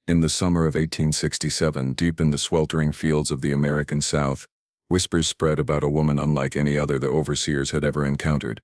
In the summer of 1867, deep in the sweltering fields of the American South, whispers spread about a woman unlike any other the overseers had ever encountered.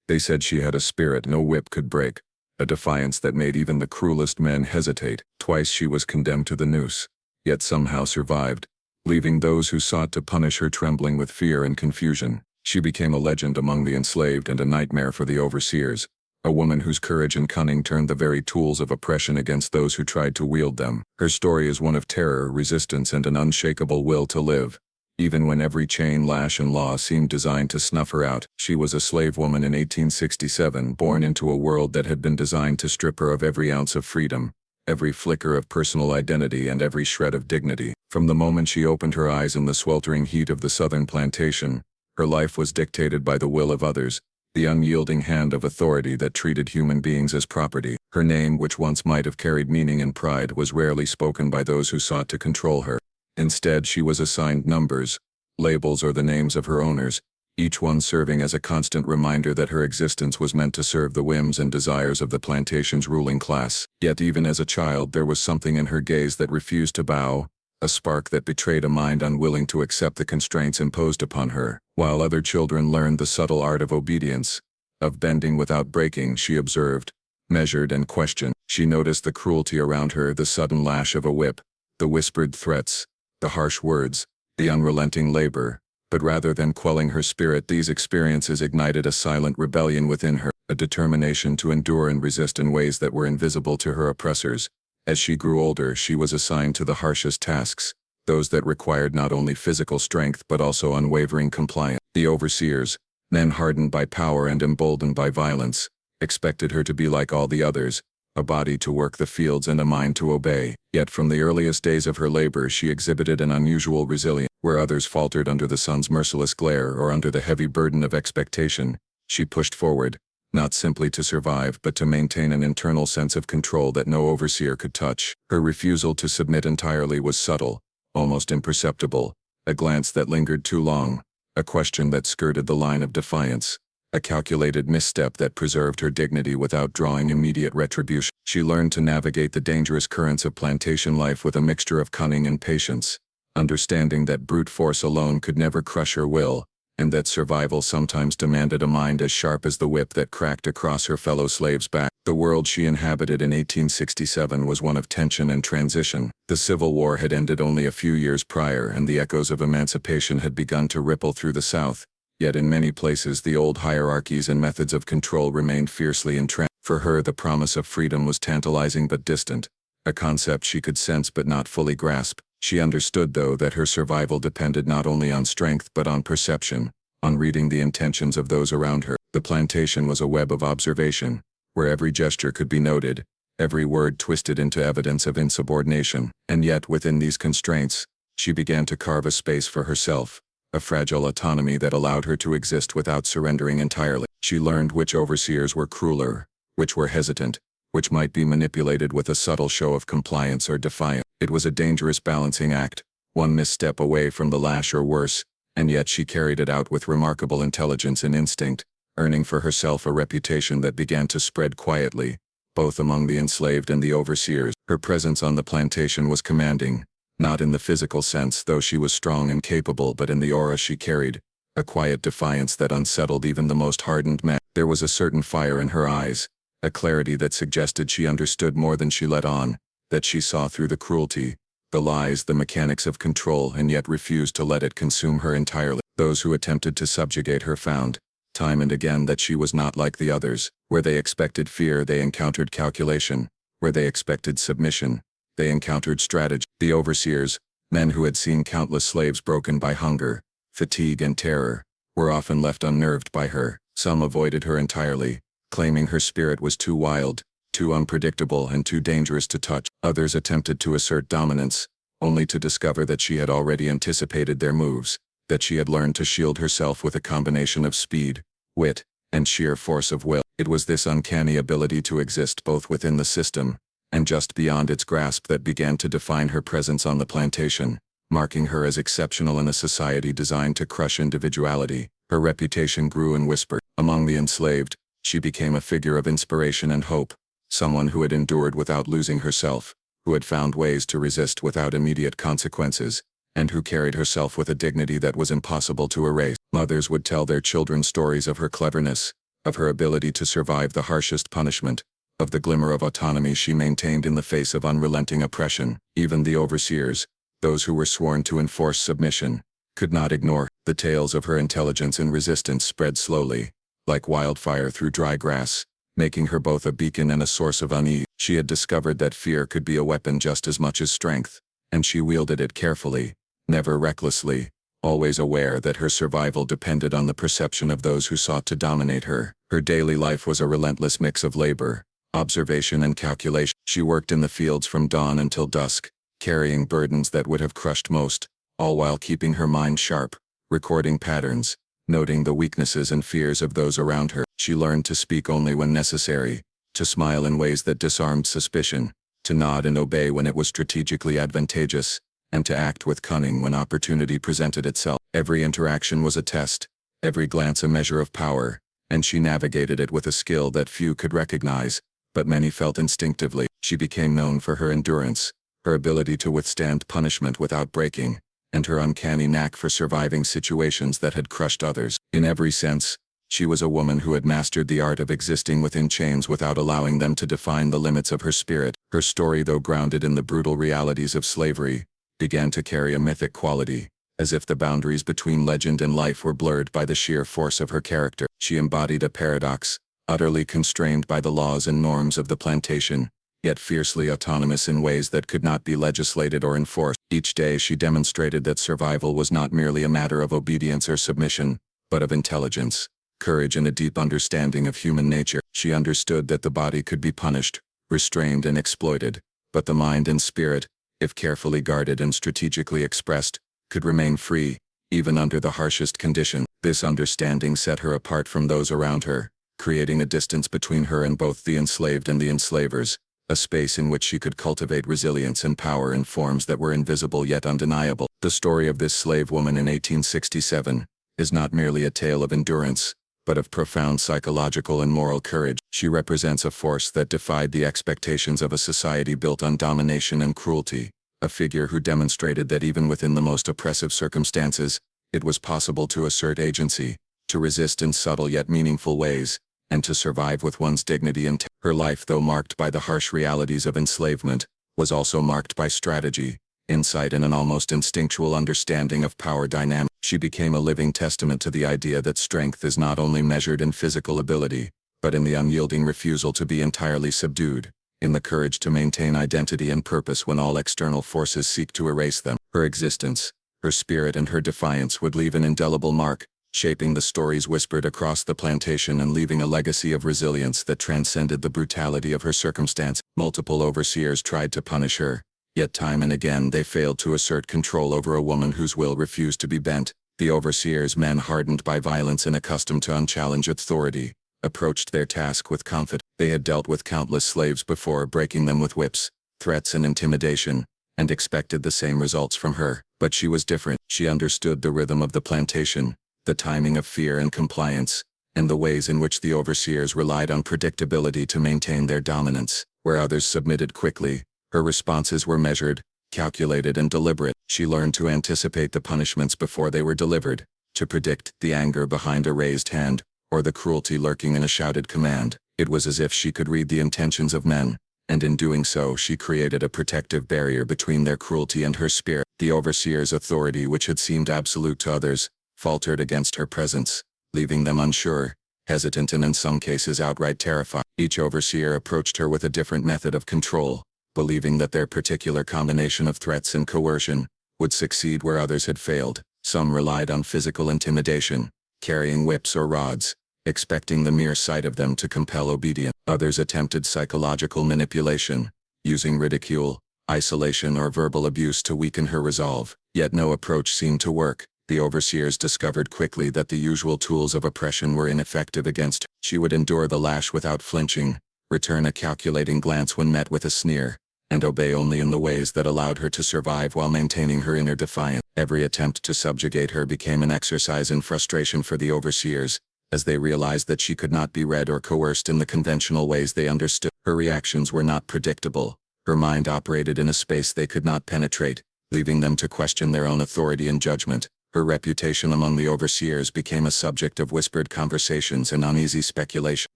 They said she had a spirit no whip could break, a defiance that made even the cruelest men hesitate. Twice she was condemned to the noose, yet somehow survived, leaving those who sought to punish her trembling with fear and confusion. She became a legend among the enslaved and a nightmare for the overseers, a woman whose courage and cunning turned the very tools of oppression against those who tried to wield them. Her story is one of terror, resistance, and an unshakable will to live. Even when every chain, lash, and law seemed designed to snuff her out, she was a slave woman in 1867, born into a world that had been designed to strip her of every ounce of freedom, every flicker of personal identity, and every shred of dignity. From the moment she opened her eyes in the sweltering heat of the southern plantation, her life was dictated by the will of others, the unyielding hand of authority that treated human beings as property. Her name, which once might have carried meaning and pride, was rarely spoken by those who sought to control her. Instead, she was assigned numbers, labels, or the names of her owners, each one serving as a constant reminder that her existence was meant to serve the whims and desires of the plantation's ruling class. Yet even as a child, there was something in her gaze that refused to bow, a spark that betrayed a mind unwilling to accept the constraints imposed upon her. While other children learned the subtle art of obedience, of bending without breaking, she observed, measured, and questioned. She noticed the cruelty around her, the sudden lash of a whip, the whispered threats, the harsh words, the unrelenting labor. But rather than quelling her spirit, these experiences ignited a silent rebellion within her, a determination to endure and resist in ways that were invisible to her oppressors. As she grew older, she was assigned to the harshest tasks, those that required not only physical strength but also unwavering compliance. The overseers, men hardened by power and emboldened by violence, expected her to be like all the others, a body to work the fields and a mind to obey. Yet from the earliest days of her labor she exhibited an unusual resilience. Where others faltered under the sun's merciless glare or under the heavy burden of expectation, she pushed forward, not simply to survive but to maintain an internal sense of control that no overseer could touch. Her refusal to submit entirely was subtle, almost imperceptible, a glance that lingered too long, a question that skirted the line of defiance, a calculated misstep that preserved her dignity without drawing immediate retribution. She learned to navigate the dangerous currents of plantation life with a mixture of cunning and patience, understanding that brute force alone could never crush her will, and that survival sometimes demanded a mind as sharp as the whip that cracked across her fellow slaves' back. The world she inhabited in 1867 was one of tension and transition. The Civil War had ended only a few years prior, and the echoes of emancipation had begun to ripple through the South. Yet in many places the old hierarchies and methods of control remained fiercely entrenched. For her, the promise of freedom was tantalizing but distant, a concept she could sense but not fully grasp. She understood, though, that her survival depended not only on strength but on perception, on reading the intentions of those around her. The plantation was a web of observation, where every gesture could be noted, every word twisted into evidence of insubordination. And yet, within these constraints, she began to carve a space for herself, a fragile autonomy that allowed her to exist without surrendering entirely. She learned which overseers were crueler, which were hesitant, which might be manipulated with a subtle show of compliance or defiance. It was a dangerous balancing act, one misstep away from the lash or worse, and yet she carried it out with remarkable intelligence and instinct, earning for herself a reputation that began to spread quietly, both among the enslaved and the overseers. Her presence on the plantation was commanding, not in the physical sense, though she was strong and capable, but in the aura she carried, a quiet defiance that unsettled even the most hardened man. There was a certain fire in her eyes, a clarity that suggested she understood more than she let on, that she saw through the cruelty, the lies, the mechanics of control, and yet refused to let it consume her entirely. Those who attempted to subjugate her found, time and again, that she was not like the others. Where they expected fear, they encountered calculation. Where they expected submission, they encountered strategy. The overseers, men who had seen countless slaves broken by hunger, fatigue, and terror, were often left unnerved by her. Some avoided her entirely, claiming her spirit was too wild, too unpredictable, and too dangerous to touch. Others attempted to assert dominance, only to discover that she had already anticipated their moves, that she had learned to shield herself with a combination of speed, wit, and sheer force of will. It was this uncanny ability to exist both within the system and just beyond its grasp that began to define her presence on the plantation, marking her as exceptional in a society designed to crush individuality. Her reputation grew and whispered. Among the enslaved, she became a figure of inspiration and hope, someone who had endured without losing herself, who had found ways to resist without immediate consequences, and who carried herself with a dignity that was impossible to erase. Mothers would tell their children stories of her cleverness, of her ability to survive the harshest punishment, of the glimmer of autonomy she maintained in the face of unrelenting oppression. Even the overseers, those who were sworn to enforce submission, could not ignore. The tales of her intelligence and resistance spread slowly, like wildfire through dry grass, making her both a beacon and a source of unease. She had discovered that fear could be a weapon just as much as strength, and she wielded it carefully, never recklessly, always aware that her survival depended on the perception of those who sought to dominate her. Her daily life was a relentless mix of labor, observation and calculation. She worked in the fields from dawn until dusk, carrying burdens that would have crushed most, all while keeping her mind sharp, recording patterns, noting the weaknesses and fears of those around her. She learned to speak only when necessary, to smile in ways that disarmed suspicion, to nod and obey when it was strategically advantageous, and to act with cunning when opportunity presented itself. Every interaction was a test, every glance a measure of power, and she navigated it with a skill that few could recognize, but many felt instinctively. She became known for her endurance, her ability to withstand punishment without breaking, and her uncanny knack for surviving situations that had crushed others. In every sense, she was a woman who had mastered the art of existing within chains without allowing them to define the limits of her spirit. Her story, though grounded in the brutal realities of slavery, began to carry a mythic quality, as if the boundaries between legend and life were blurred by the sheer force of her character. She embodied a paradox, utterly constrained by the laws and norms of the plantation, yet fiercely autonomous in ways that could not be legislated or enforced. Each day she demonstrated that survival was not merely a matter of obedience or submission, but of intelligence, courage and a deep understanding of human nature. She understood that the body could be punished, restrained and exploited, but the mind and spirit, if carefully guarded and strategically expressed, could remain free, even under the harshest conditions. This understanding set her apart from those around her, creating a distance between her and both the enslaved and the enslavers, a space in which she could cultivate resilience and power in forms that were invisible yet undeniable. The story of this slave woman in 1867 is not merely a tale of endurance, but of profound psychological and moral courage. She represents a force that defied the expectations of a society built on domination and cruelty, a figure who demonstrated that even within the most oppressive circumstances, it was possible to assert agency, to resist in subtle yet meaningful ways, and to survive with one's dignity and her life, though marked by the harsh realities of enslavement, was also marked by strategy, insight and an almost instinctual understanding of power dynamics. She became a living testament to the idea that strength is not only measured in physical ability, but in the unyielding refusal to be entirely subdued, in the courage to maintain identity and purpose when all external forces seek to erase them. Her existence, her spirit and her defiance would leave an indelible mark, shaping the stories whispered across the plantation and leaving a legacy of resilience that transcended the brutality of her circumstance. Multiple overseers tried to punish her, yet time and again they failed to assert control over a woman whose will refused to be bent. The overseers, men hardened by violence and accustomed to unchallenged authority, approached their task with confidence. They had dealt with countless slaves before, breaking them with whips, threats and intimidation, and expected the same results from her. But she was different. She understood the rhythm of the plantation, the timing of fear and compliance, and the ways in which the overseers relied on predictability to maintain their dominance. Where others submitted quickly, her responses were measured, calculated and deliberate. She learned to anticipate the punishments before they were delivered, to predict the anger behind a raised hand, or the cruelty lurking in a shouted command. It was as if she could read the intentions of men, and in doing so she created a protective barrier between their cruelty and her spirit. The overseer's authority, which had seemed absolute to others, faltered against her presence, leaving them unsure, hesitant and in some cases outright terrified. Each overseer approached her with a different method of control, believing that their particular combination of threats and coercion would succeed where others had failed. Some relied on physical intimidation, carrying whips or rods, expecting the mere sight of them to compel obedience. Others attempted psychological manipulation, using ridicule, isolation or verbal abuse to weaken her resolve. Yet no approach seemed to work. The overseers discovered quickly that the usual tools of oppression were ineffective against her. She would endure the lash without flinching, return a calculating glance when met with a sneer, and obey only in the ways that allowed her to survive while maintaining her inner defiance. Every attempt to subjugate her became an exercise in frustration for the overseers, as they realized that she could not be read or coerced in the conventional ways they understood. Her reactions were not predictable, Her mind operated in a space they could not penetrate, leaving them to question their own authority and judgment. Her reputation among the overseers became a subject of whispered conversations and uneasy speculation.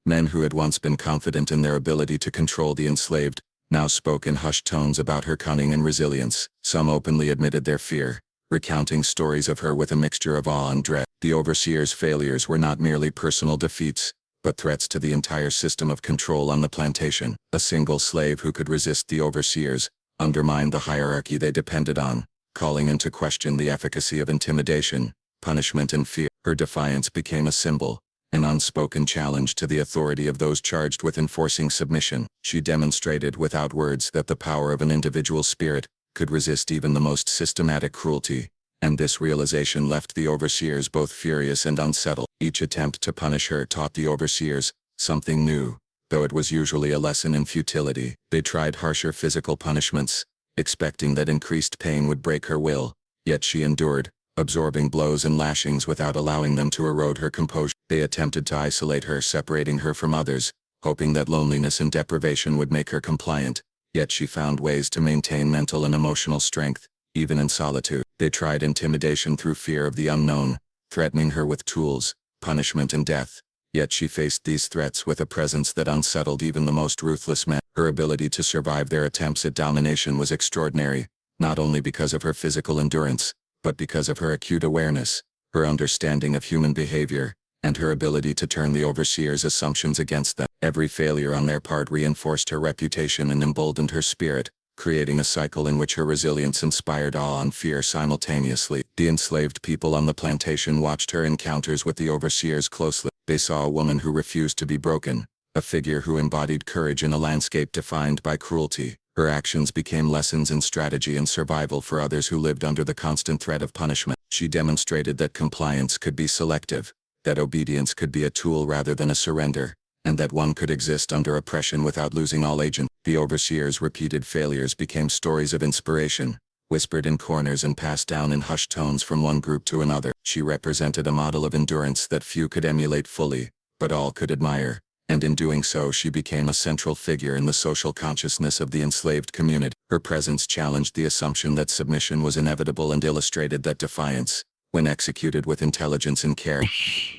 Men who had once been confident in their ability to control the enslaved now spoke in hushed tones about her cunning and resilience. Some openly admitted their fear, recounting stories of her with a mixture of awe and dread. The overseers' failures were not merely personal defeats, but threats to the entire system of control on the plantation. A single slave who could resist the overseers undermined the hierarchy they depended on, calling into question the efficacy of intimidation, punishment and fear. Her defiance became a symbol, an unspoken challenge to the authority of those charged with enforcing submission. She demonstrated without words that the power of an individual spirit could resist even the most systematic cruelty, and this realization left the overseers both furious and unsettled. Each attempt to punish her taught the overseers something new, though it was usually a lesson in futility. They tried harsher physical punishments, expecting that increased pain would break her will, yet she endured, absorbing blows and lashings without allowing them to erode her composure. They attempted to isolate her, separating her from others, hoping that loneliness and deprivation would make her compliant, yet she found ways to maintain mental and emotional strength, even in solitude. They tried intimidation through fear of the unknown, threatening her with tools, punishment and death, yet she faced these threats with a presence that unsettled even the most ruthless men. Her ability to survive their attempts at domination was extraordinary, not only because of her physical endurance, but because of her acute awareness, her understanding of human behavior, and her ability to turn the overseers' assumptions against them. Every failure on their part reinforced her reputation and emboldened her spirit, creating a cycle in which her resilience inspired awe and fear simultaneously. The enslaved people on the plantation watched her encounters with the overseers closely. They saw a woman who refused to be broken, a figure who embodied courage in a landscape defined by cruelty. Her actions became lessons in strategy and survival for others who lived under the constant threat of punishment. She demonstrated that compliance could be selective, that obedience could be a tool rather than a surrender, and that one could exist under oppression without losing all agency. The overseers' repeated failures became stories of inspiration, whispered in corners and passed down in hushed tones from one group to another. She represented a model of endurance that few could emulate fully, but all could admire, and in doing so she became a central figure in the social consciousness of the enslaved community. Her presence challenged the assumption that submission was inevitable and illustrated that defiance, when executed with intelligence and care,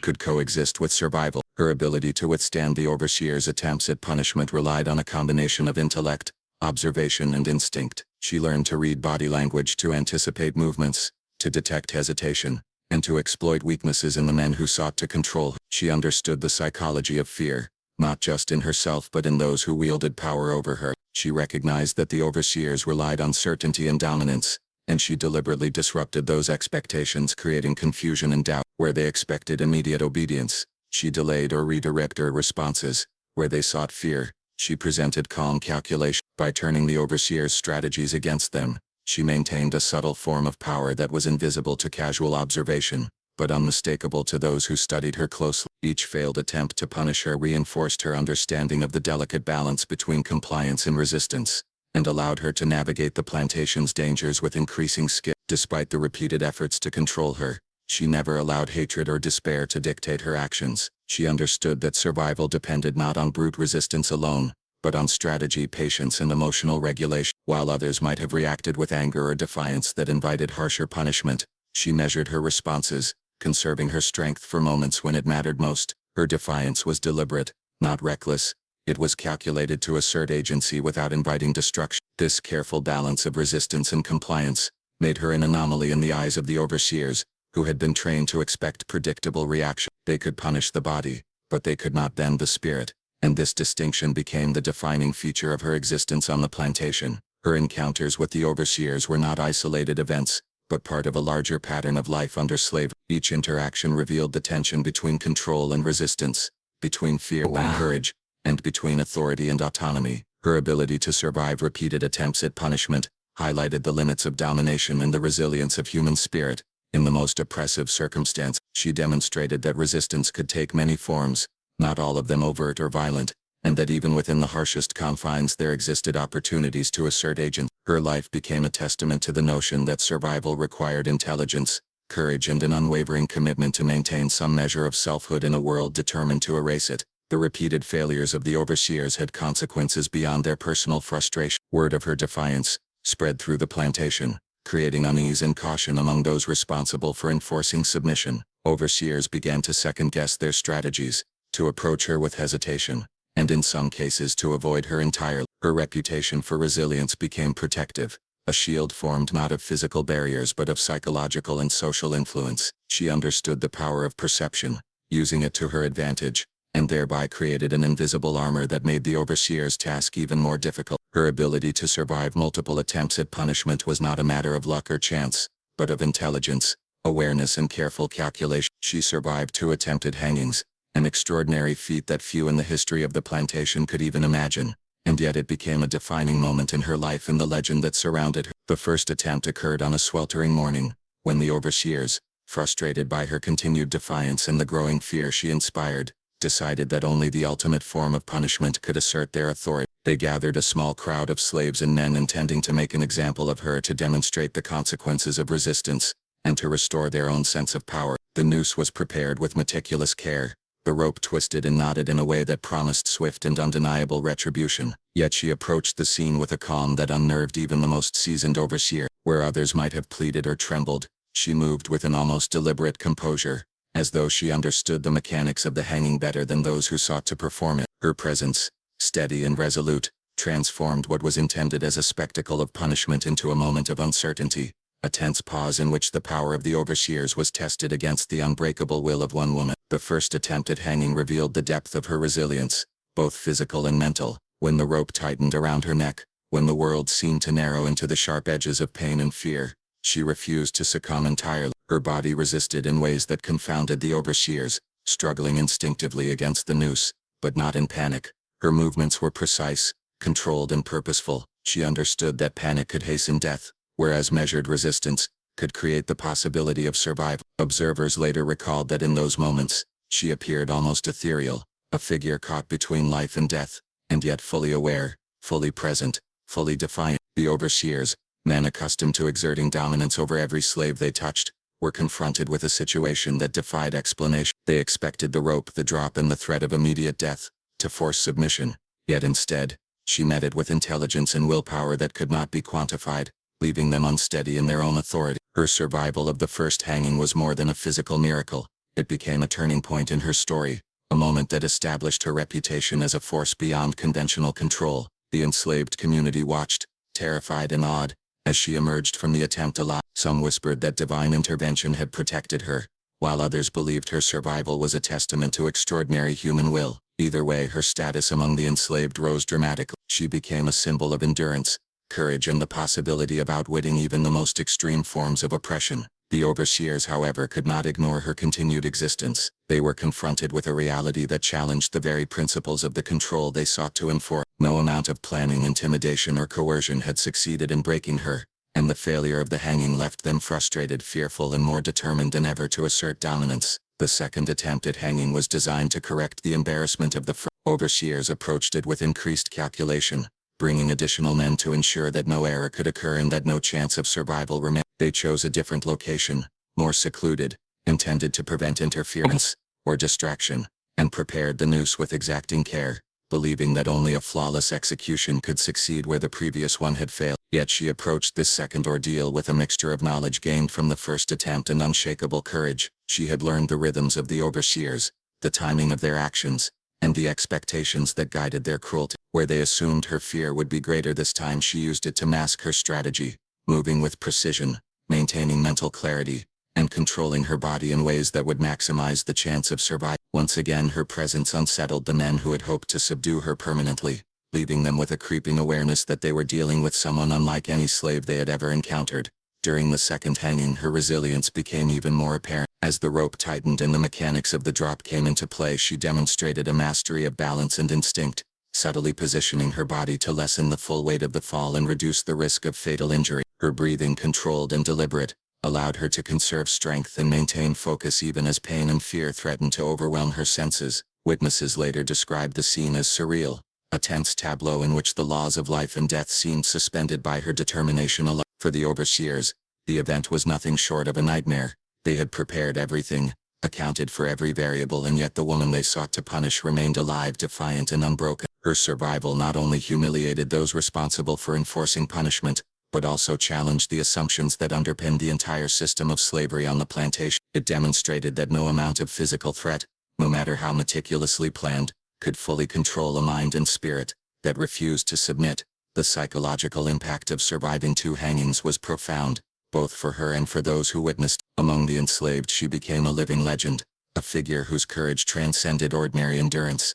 could coexist with survival. Her ability to withstand the overseers' attempts at punishment relied on a combination of intellect, observation and instinct. She learned to read body language, to anticipate movements, to detect hesitation, and to exploit weaknesses in the men who sought to control her. She understood the psychology of fear, not just in herself but in those who wielded power over her. She recognized that the overseers relied on certainty and dominance, and she deliberately disrupted those expectations, creating confusion and doubt. Where they expected immediate obedience, she delayed or redirected her responses. Where they sought fear, she presented calm calculation. By turning the overseers' strategies against them, she maintained a subtle form of power that was invisible to casual observation, but unmistakable to those who studied her closely. Each failed attempt to punish her reinforced her understanding of the delicate balance between compliance and resistance, and allowed her to navigate the plantation's dangers with increasing skill. Despite the repeated efforts to control her, she never allowed hatred or despair to dictate her actions. She understood that survival depended not on brute resistance alone, but on strategy, patience and emotional regulation. While others might have reacted with anger or defiance that invited harsher punishment, she measured her responses, conserving her strength for moments when it mattered most. Her defiance was deliberate, not reckless. It was calculated to assert agency without inviting destruction. This careful balance of resistance and compliance made her an anomaly in the eyes of the overseers, who had been trained to expect predictable reaction. They could punish the body, but they could not bend the spirit, and this distinction became the defining feature of her existence on the plantation. Her encounters with the overseers were not isolated events, but part of a larger pattern of life under slavery. Each interaction revealed the tension between control and resistance, between fear and courage, and between authority and autonomy. Her ability to survive repeated attempts at punishment highlighted the limits of domination and the resilience of human spirit. In the most oppressive circumstance, she demonstrated that resistance could take many forms, not all of them overt or violent, and that even within the harshest confines there existed opportunities to assert agency. Her life became a testament to the notion that survival required intelligence, courage and an unwavering commitment to maintain some measure of selfhood in a world determined to erase it. The repeated failures of the overseers had consequences beyond their personal frustration. Word of her defiance spread through the plantation, creating unease and caution among those responsible for enforcing submission. Overseers began to second-guess their strategies, to approach her with hesitation, and in some cases to avoid her entirely. Her reputation for resilience became protective, a shield formed not of physical barriers but of psychological and social influence. She understood the power of perception, using it to her advantage, and thereby created an invisible armor that made the overseer's task even more difficult. Her ability to survive multiple attempts at punishment was not a matter of luck or chance, but of intelligence, awareness and careful calculation. She survived 2 attempted hangings, an extraordinary feat that few in the history of the plantation could even imagine, and yet it became a defining moment in her life and the legend that surrounded her. The first attempt occurred on a sweltering morning, when the overseers, frustrated by her continued defiance and the growing fear she inspired, decided that only the ultimate form of punishment could assert their authority. They gathered a small crowd of slaves and men intending to make an example of her to demonstrate the consequences of resistance, and to restore their own sense of power. The noose was prepared with meticulous care, the rope twisted and knotted in a way that promised swift and undeniable retribution. Yet she approached the scene with a calm that unnerved even the most seasoned overseer. Where others might have pleaded or trembled, she moved with an almost deliberate composure, as though she understood the mechanics of the hanging better than those who sought to perform it. Her presence, steady and resolute, transformed what was intended as a spectacle of punishment into a moment of uncertainty, a tense pause in which the power of the overseers was tested against the unbreakable will of one woman. The first attempt at hanging revealed the depth of her resilience, both physical and mental. When the rope tightened around her neck, when the world seemed to narrow into the sharp edges of pain and fear, she refused to succumb entirely. Her body resisted in ways that confounded the overseers, struggling instinctively against the noose, but not in panic. Her movements were precise, controlled and purposeful. She understood that panic could hasten death, whereas measured resistance could create the possibility of survival. Observers later recalled that in those moments, she appeared almost ethereal, a figure caught between life and death, and yet fully aware, fully present, fully defiant. The overseers, men accustomed to exerting dominance over every slave they touched, were confronted with a situation that defied explanation. They expected the rope, the drop and the threat of immediate death to force submission, yet instead, she met it with intelligence and willpower that could not be quantified, leaving them unsteady in their own authority. Her survival of the first hanging was more than a physical miracle. It became a turning point in her story, a moment that established her reputation as a force beyond conventional control. The enslaved community watched, terrified and awed, as she emerged from the attempt alive. Some whispered that divine intervention had protected her, while others believed her survival was a testament to extraordinary human will. Either way, her status among the enslaved rose dramatically. She became a symbol of endurance, courage and the possibility of outwitting even the most extreme forms of oppression. The overseers, however, could not ignore her continued existence. They were confronted with a reality that challenged the very principles of the control they sought to enforce. No amount of planning, intimidation or coercion had succeeded in breaking her, and the failure of the hanging left them frustrated, fearful and more determined than ever to assert dominance. The second attempt at hanging was designed to correct the embarrassment of the first. Overseers approached it with increased calculation, bringing additional men to ensure that no error could occur and that no chance of survival remained. They chose a different location, more secluded, intended to prevent interference or distraction, and prepared the noose with exacting care, believing that only a flawless execution could succeed where the previous one had failed. Yet she approached this second ordeal with a mixture of knowledge gained from the first attempt and unshakable courage. She had learned the rhythms of the overseers, the timing of their actions, and the expectations that guided their cruelty. Where they assumed her fear would be greater this time, she used it to mask her strategy, moving with precision, maintaining mental clarity, and controlling her body in ways that would maximize the chance of survival. Once again her presence unsettled the men who had hoped to subdue her permanently, leaving them with a creeping awareness that they were dealing with someone unlike any slave they had ever encountered. During the second hanging, her resilience became even more apparent. As the rope tightened and the mechanics of the drop came into play, she demonstrated a mastery of balance and instinct, subtly positioning her body to lessen the full weight of the fall and reduce the risk of fatal injury. Her breathing, controlled and deliberate, allowed her to conserve strength and maintain focus even as pain and fear threatened to overwhelm her senses. Witnesses later described the scene as surreal, a tense tableau in which the laws of life and death seemed suspended by her determination alone. For the overseers, the event was nothing short of a nightmare. They had prepared everything, accounted for every variable, and yet the woman they sought to punish remained alive, defiant and unbroken. Her survival not only humiliated those responsible for enforcing punishment, but also challenged the assumptions that underpinned the entire system of slavery on the plantation. It demonstrated that no amount of physical threat, no matter how meticulously planned, could fully control a mind and spirit that refused to submit. The psychological impact of surviving 2 hangings was profound, both for her and for those who witnessed. Among the enslaved, she became a living legend, a figure whose courage transcended ordinary endurance.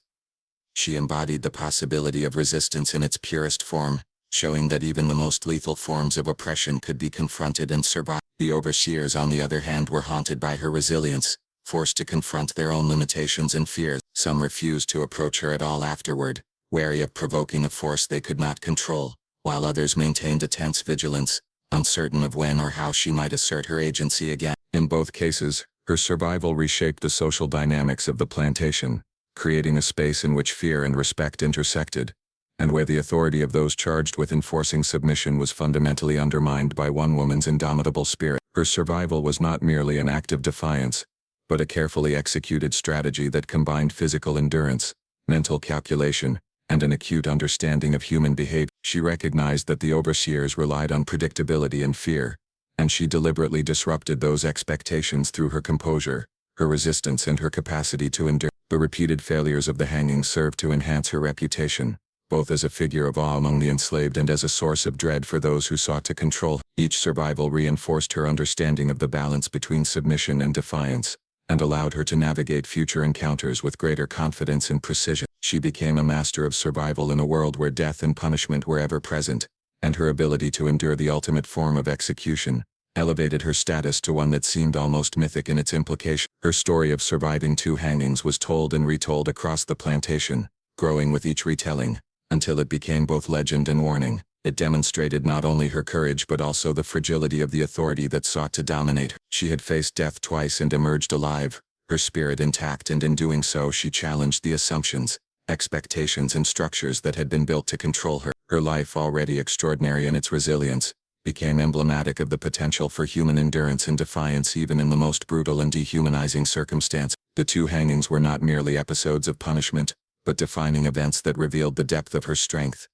She embodied the possibility of resistance in its purest form, showing that even the most lethal forms of oppression could be confronted and survived. The overseers, on the other hand, were haunted by her resilience, forced to confront their own limitations and fears. Some refused to approach her at all afterward, wary of provoking a force they could not control, while others maintained a tense vigilance, uncertain of when or how she might assert her agency again. In both cases, her survival reshaped the social dynamics of the plantation, creating a space in which fear and respect intersected, and where the authority of those charged with enforcing submission was fundamentally undermined by one woman's indomitable spirit. Her survival was not merely an act of defiance, but a carefully executed strategy that combined physical endurance, mental calculation, and an acute understanding of human behavior. She recognized that the overseers relied on predictability and fear, and she deliberately disrupted those expectations through her composure, her resistance, and her capacity to endure. The repeated failures of the hanging served to enhance her reputation, both as a figure of awe among the enslaved and as a source of dread for those who sought to control her. Each survival reinforced her understanding of the balance between submission and defiance, and allowed her to navigate future encounters with greater confidence and precision. She became a master of survival in a world where death and punishment were ever present, and her ability to endure the ultimate form of execution elevated her status to one that seemed almost mythic in its implication. Her story of surviving 2 hangings was told and retold across the plantation, growing with each retelling, until it became both legend and warning. It demonstrated not only her courage but also the fragility of the authority that sought to dominate her. She had faced death twice and emerged alive, her spirit intact, and in doing so she challenged the assumptions, expectations, and structures that had been built to control her. Her life, already extraordinary in its resilience, became emblematic of the potential for human endurance and defiance even in the most brutal and dehumanizing circumstance. The 2 hangings were not merely episodes of punishment, but defining events that revealed the depth of her strength.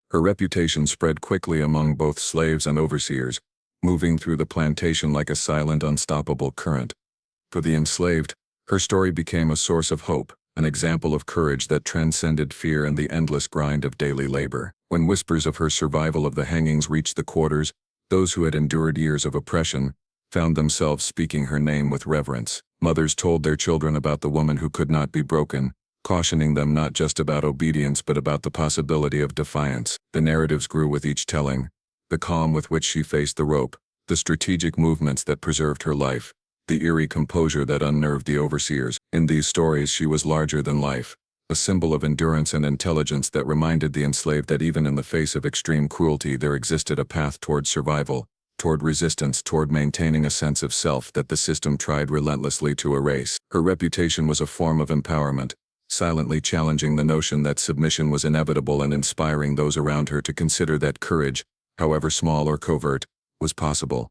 Her reputation spread quickly among both slaves and overseers, moving through the plantation like a silent, unstoppable current. For the enslaved, her story became a source of hope, an example of courage that transcended fear and the endless grind of daily labor. When whispers of her survival of the hangings reached the quarters, those who had endured years of oppression found themselves speaking her name with reverence. Mothers told their children about the woman who could not be broken, cautioning them not just about obedience but about the possibility of defiance. The narratives grew with each telling, the calm with which she faced the rope, the strategic movements that preserved her life, the eerie composure that unnerved the overseers. In these stories she was larger than life, a symbol of endurance and intelligence that reminded the enslaved that even in the face of extreme cruelty there existed a path toward survival, toward resistance, toward maintaining a sense of self that the system tried relentlessly to erase. Her reputation was a form of empowerment, silently challenging the notion that submission was inevitable and inspiring those around her to consider that courage, however small or covert, was possible.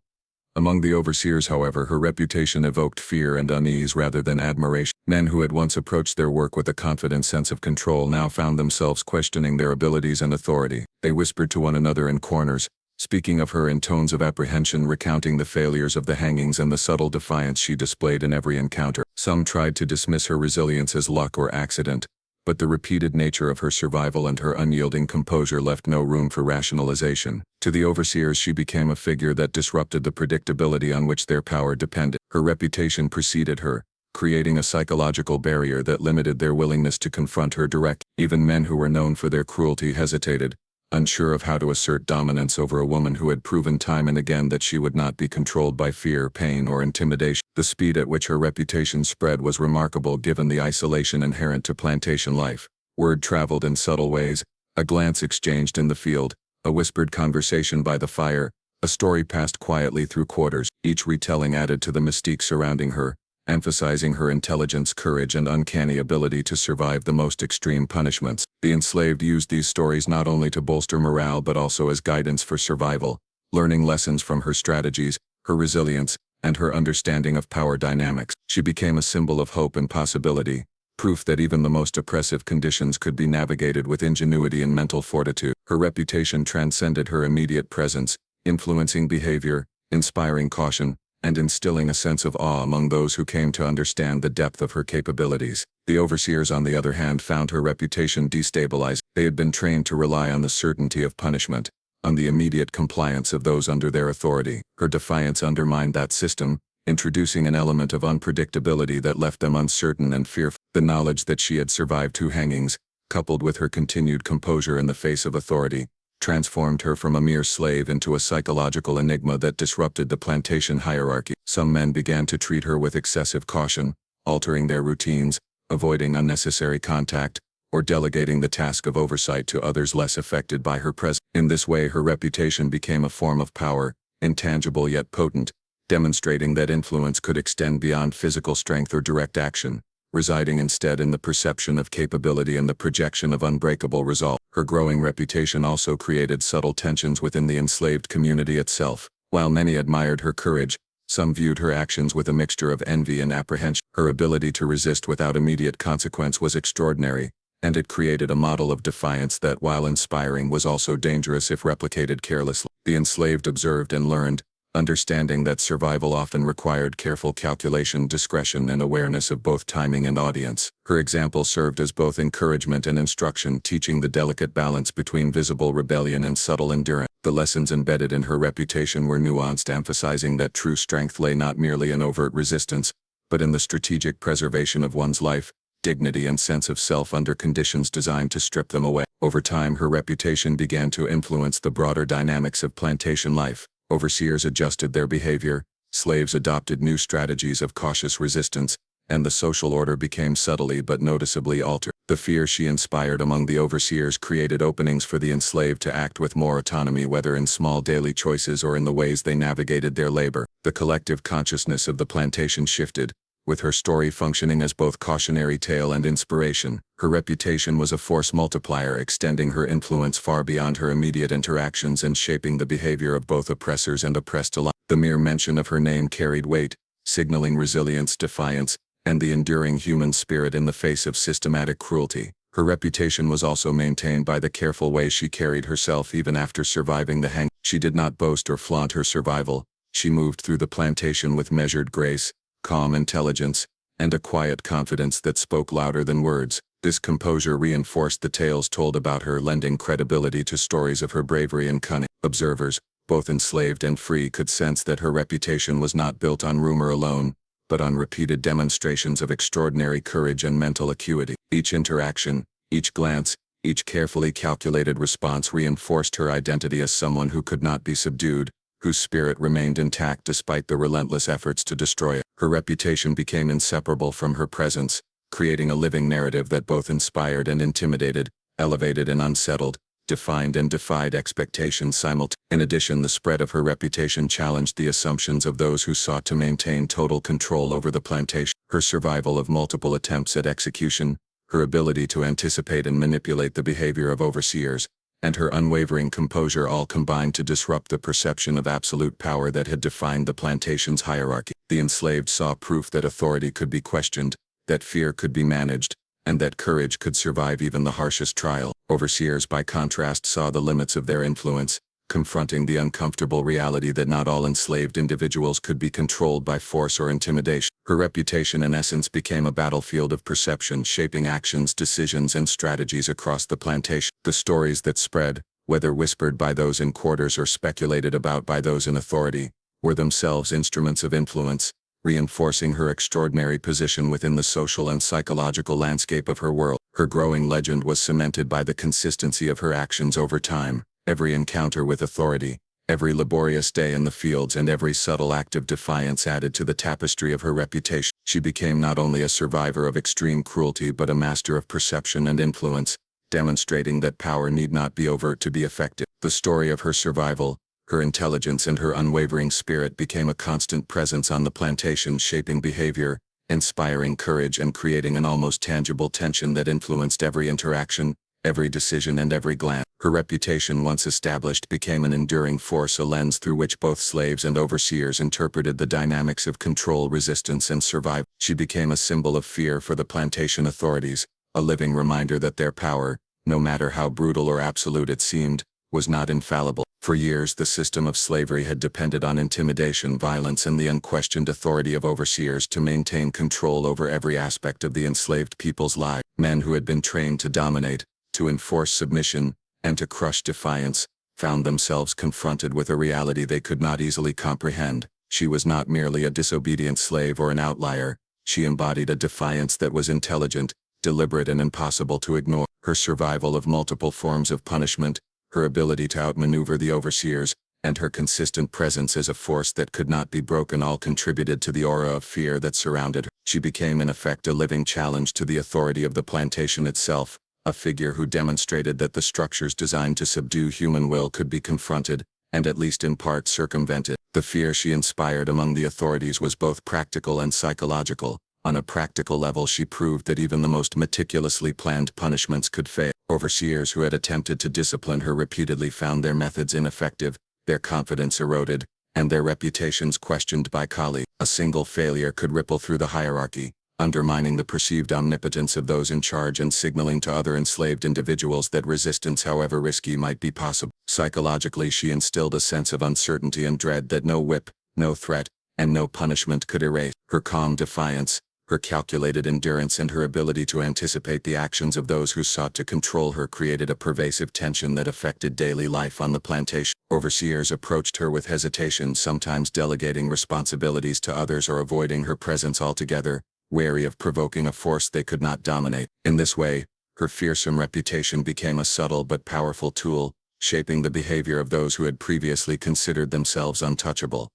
Among the overseers, however, her reputation evoked fear and unease rather than admiration. Men who had once approached their work with a confident sense of control now found themselves questioning their abilities and authority. They whispered to one another in corners, speaking of her in tones of apprehension, recounting the failures of the hangings and the subtle defiance she displayed in every encounter. Some tried to dismiss her resilience as luck or accident, but the repeated nature of her survival and her unyielding composure left no room for rationalization. To the overseers she became a figure that disrupted the predictability on which their power depended. Her reputation preceded her, creating a psychological barrier that limited their willingness to confront her directly. Even men who were known for their cruelty hesitated, unsure of how to assert dominance over a woman who had proven time and again that she would not be controlled by fear, pain, or intimidation. The speed at which her reputation spread was remarkable given the isolation inherent to plantation life. Word traveled in subtle ways, a glance exchanged in the field, a whispered conversation by the fire, a story passed quietly through quarters. Each retelling added to the mystique surrounding her, emphasizing her intelligence, courage, and uncanny ability to survive the most extreme punishments. The enslaved used these stories not only to bolster morale but also as guidance for survival, learning lessons from her strategies, her resilience, and her understanding of power dynamics. She became a symbol of hope and possibility, proof that even the most oppressive conditions could be navigated with ingenuity and mental fortitude. Her reputation transcended her immediate presence, influencing behavior, inspiring caution, and instilling a sense of awe among those who came to understand the depth of her capabilities. The overseers, on the other hand, found her reputation destabilizing. They had been trained to rely on the certainty of punishment, on the immediate compliance of those under their authority. Her defiance undermined that system, introducing an element of unpredictability that left them uncertain and fearful. The knowledge that she had survived 2 hangings, coupled with her continued composure in the face of authority, transformed her from a mere slave into a psychological enigma that disrupted the plantation hierarchy. Some men began to treat her with excessive caution, altering their routines, avoiding unnecessary contact, or delegating the task of oversight to others less affected by her presence. In this way, her reputation became a form of power, intangible yet potent, demonstrating that influence could extend beyond physical strength or direct action, residing instead in the perception of capability and the projection of unbreakable resolve. Her growing reputation also created subtle tensions within the enslaved community itself. While many admired her courage, some viewed her actions with a mixture of envy and apprehension. Her ability to resist without immediate consequence was extraordinary, and it created a model of defiance that, while inspiring, was also dangerous if replicated carelessly. The enslaved observed and learned, understanding that survival often required careful calculation, discretion, and awareness of both timing and audience. Her example served as both encouragement and instruction, teaching the delicate balance between visible rebellion and subtle endurance. The lessons embedded in her reputation were nuanced, emphasizing that true strength lay not merely in overt resistance, but in the strategic preservation of one's life, dignity, and sense of self under conditions designed to strip them away. Over time, her reputation began to influence the broader dynamics of plantation life. Overseers adjusted their behavior, slaves adopted new strategies of cautious resistance, and the social order became subtly but noticeably altered. The fear she inspired among the overseers created openings for the enslaved to act with more autonomy, whether in small daily choices or in the ways they navigated their labor. The collective consciousness of the plantation shifted, with her story functioning as both cautionary tale and inspiration. Her reputation was a force multiplier, extending her influence far beyond her immediate interactions and shaping the behavior of both oppressors and oppressed alike. The mere mention of her name carried weight, signaling resilience, defiance, and the enduring human spirit in the face of systematic cruelty. Her reputation was also maintained by the careful way she carried herself even after surviving the hang. She did not boast or flaunt her survival. She moved through the plantation with measured grace, calm intelligence, and a quiet confidence that spoke louder than words. This composure reinforced the tales told about her, lending credibility to stories of her bravery and cunning. Observers, both enslaved and free, could sense that her reputation was not built on rumor alone, but on repeated demonstrations of extraordinary courage and mental acuity. Each interaction, each glance, each carefully calculated response reinforced her identity as someone who could not be subdued, whose spirit remained intact despite the relentless efforts to destroy it. Her reputation became inseparable from her presence, creating a living narrative that both inspired and intimidated, elevated and unsettled, defined and defied expectations simultaneously. In addition, the spread of her reputation challenged the assumptions of those who sought to maintain total control over the plantation. Her survival of multiple attempts at execution, her ability to anticipate and manipulate the behavior of overseers, and her unwavering composure all combined to disrupt the perception of absolute power that had defined the plantation's hierarchy. The enslaved saw proof that authority could be questioned, that fear could be managed, and that courage could survive even the harshest trial. Overseers, by contrast, saw the limits of their influence, confronting the uncomfortable reality that not all enslaved individuals could be controlled by force or intimidation. Her reputation, in essence, became a battlefield of perception, shaping actions, decisions, and strategies across the plantation. The stories that spread, whether whispered by those in quarters or speculated about by those in authority, were themselves instruments of influence, reinforcing her extraordinary position within the social and psychological landscape of her world. Her growing legend was cemented by the consistency of her actions over time. Every encounter with authority, every laborious day in the fields, and every subtle act of defiance added to the tapestry of her reputation. She became not only a survivor of extreme cruelty but a master of perception and influence, demonstrating that power need not be overt to be effective. The story of her survival, her intelligence, and her unwavering spirit became a constant presence on the plantation, shaping behavior, inspiring courage, and creating an almost tangible tension that influenced every interaction, every decision and every glance. Her reputation once established became an enduring force, a lens through which both slaves and overseers interpreted the dynamics of control, resistance, and survival. She became a symbol of fear for the plantation authorities, a living reminder that their power, no matter how brutal or absolute it seemed, was not infallible. For years the system of slavery had depended on intimidation, violence, and the unquestioned authority of overseers to maintain control over every aspect of the enslaved people's lives. Men who had been trained to dominate, to enforce submission, and to crush defiance, found themselves confronted with a reality they could not easily comprehend. She was not merely a disobedient slave or an outlier. She embodied a defiance that was intelligent, deliberate, and impossible to ignore. Her survival of multiple forms of punishment, her ability to outmaneuver the overseers, and her consistent presence as a force that could not be broken all contributed to the aura of fear that surrounded her. She became in effect a living challenge to the authority of the plantation itself, a figure who demonstrated that the structures designed to subdue human will could be confronted, and at least in part circumvented. The fear she inspired among the authorities was both practical and psychological. On a practical level, she proved that even the most meticulously planned punishments could fail. Overseers who had attempted to discipline her repeatedly found their methods ineffective, their confidence eroded, and their reputations questioned by colleagues. A single failure could ripple through the hierarchy, undermining the perceived omnipotence of those in charge and signaling to other enslaved individuals that resistance, however risky, might be possible. Psychologically, she instilled a sense of uncertainty and dread that no whip, no threat, and no punishment could erase. Her calm defiance, her calculated endurance, and her ability to anticipate the actions of those who sought to control her created a pervasive tension that affected daily life on the plantation. Overseers approached her with hesitation, sometimes delegating responsibilities to others or avoiding her presence altogether, wary of provoking a force they could not dominate. In this way, her fearsome reputation became a subtle but powerful tool, shaping the behavior of those who had previously considered themselves untouchable.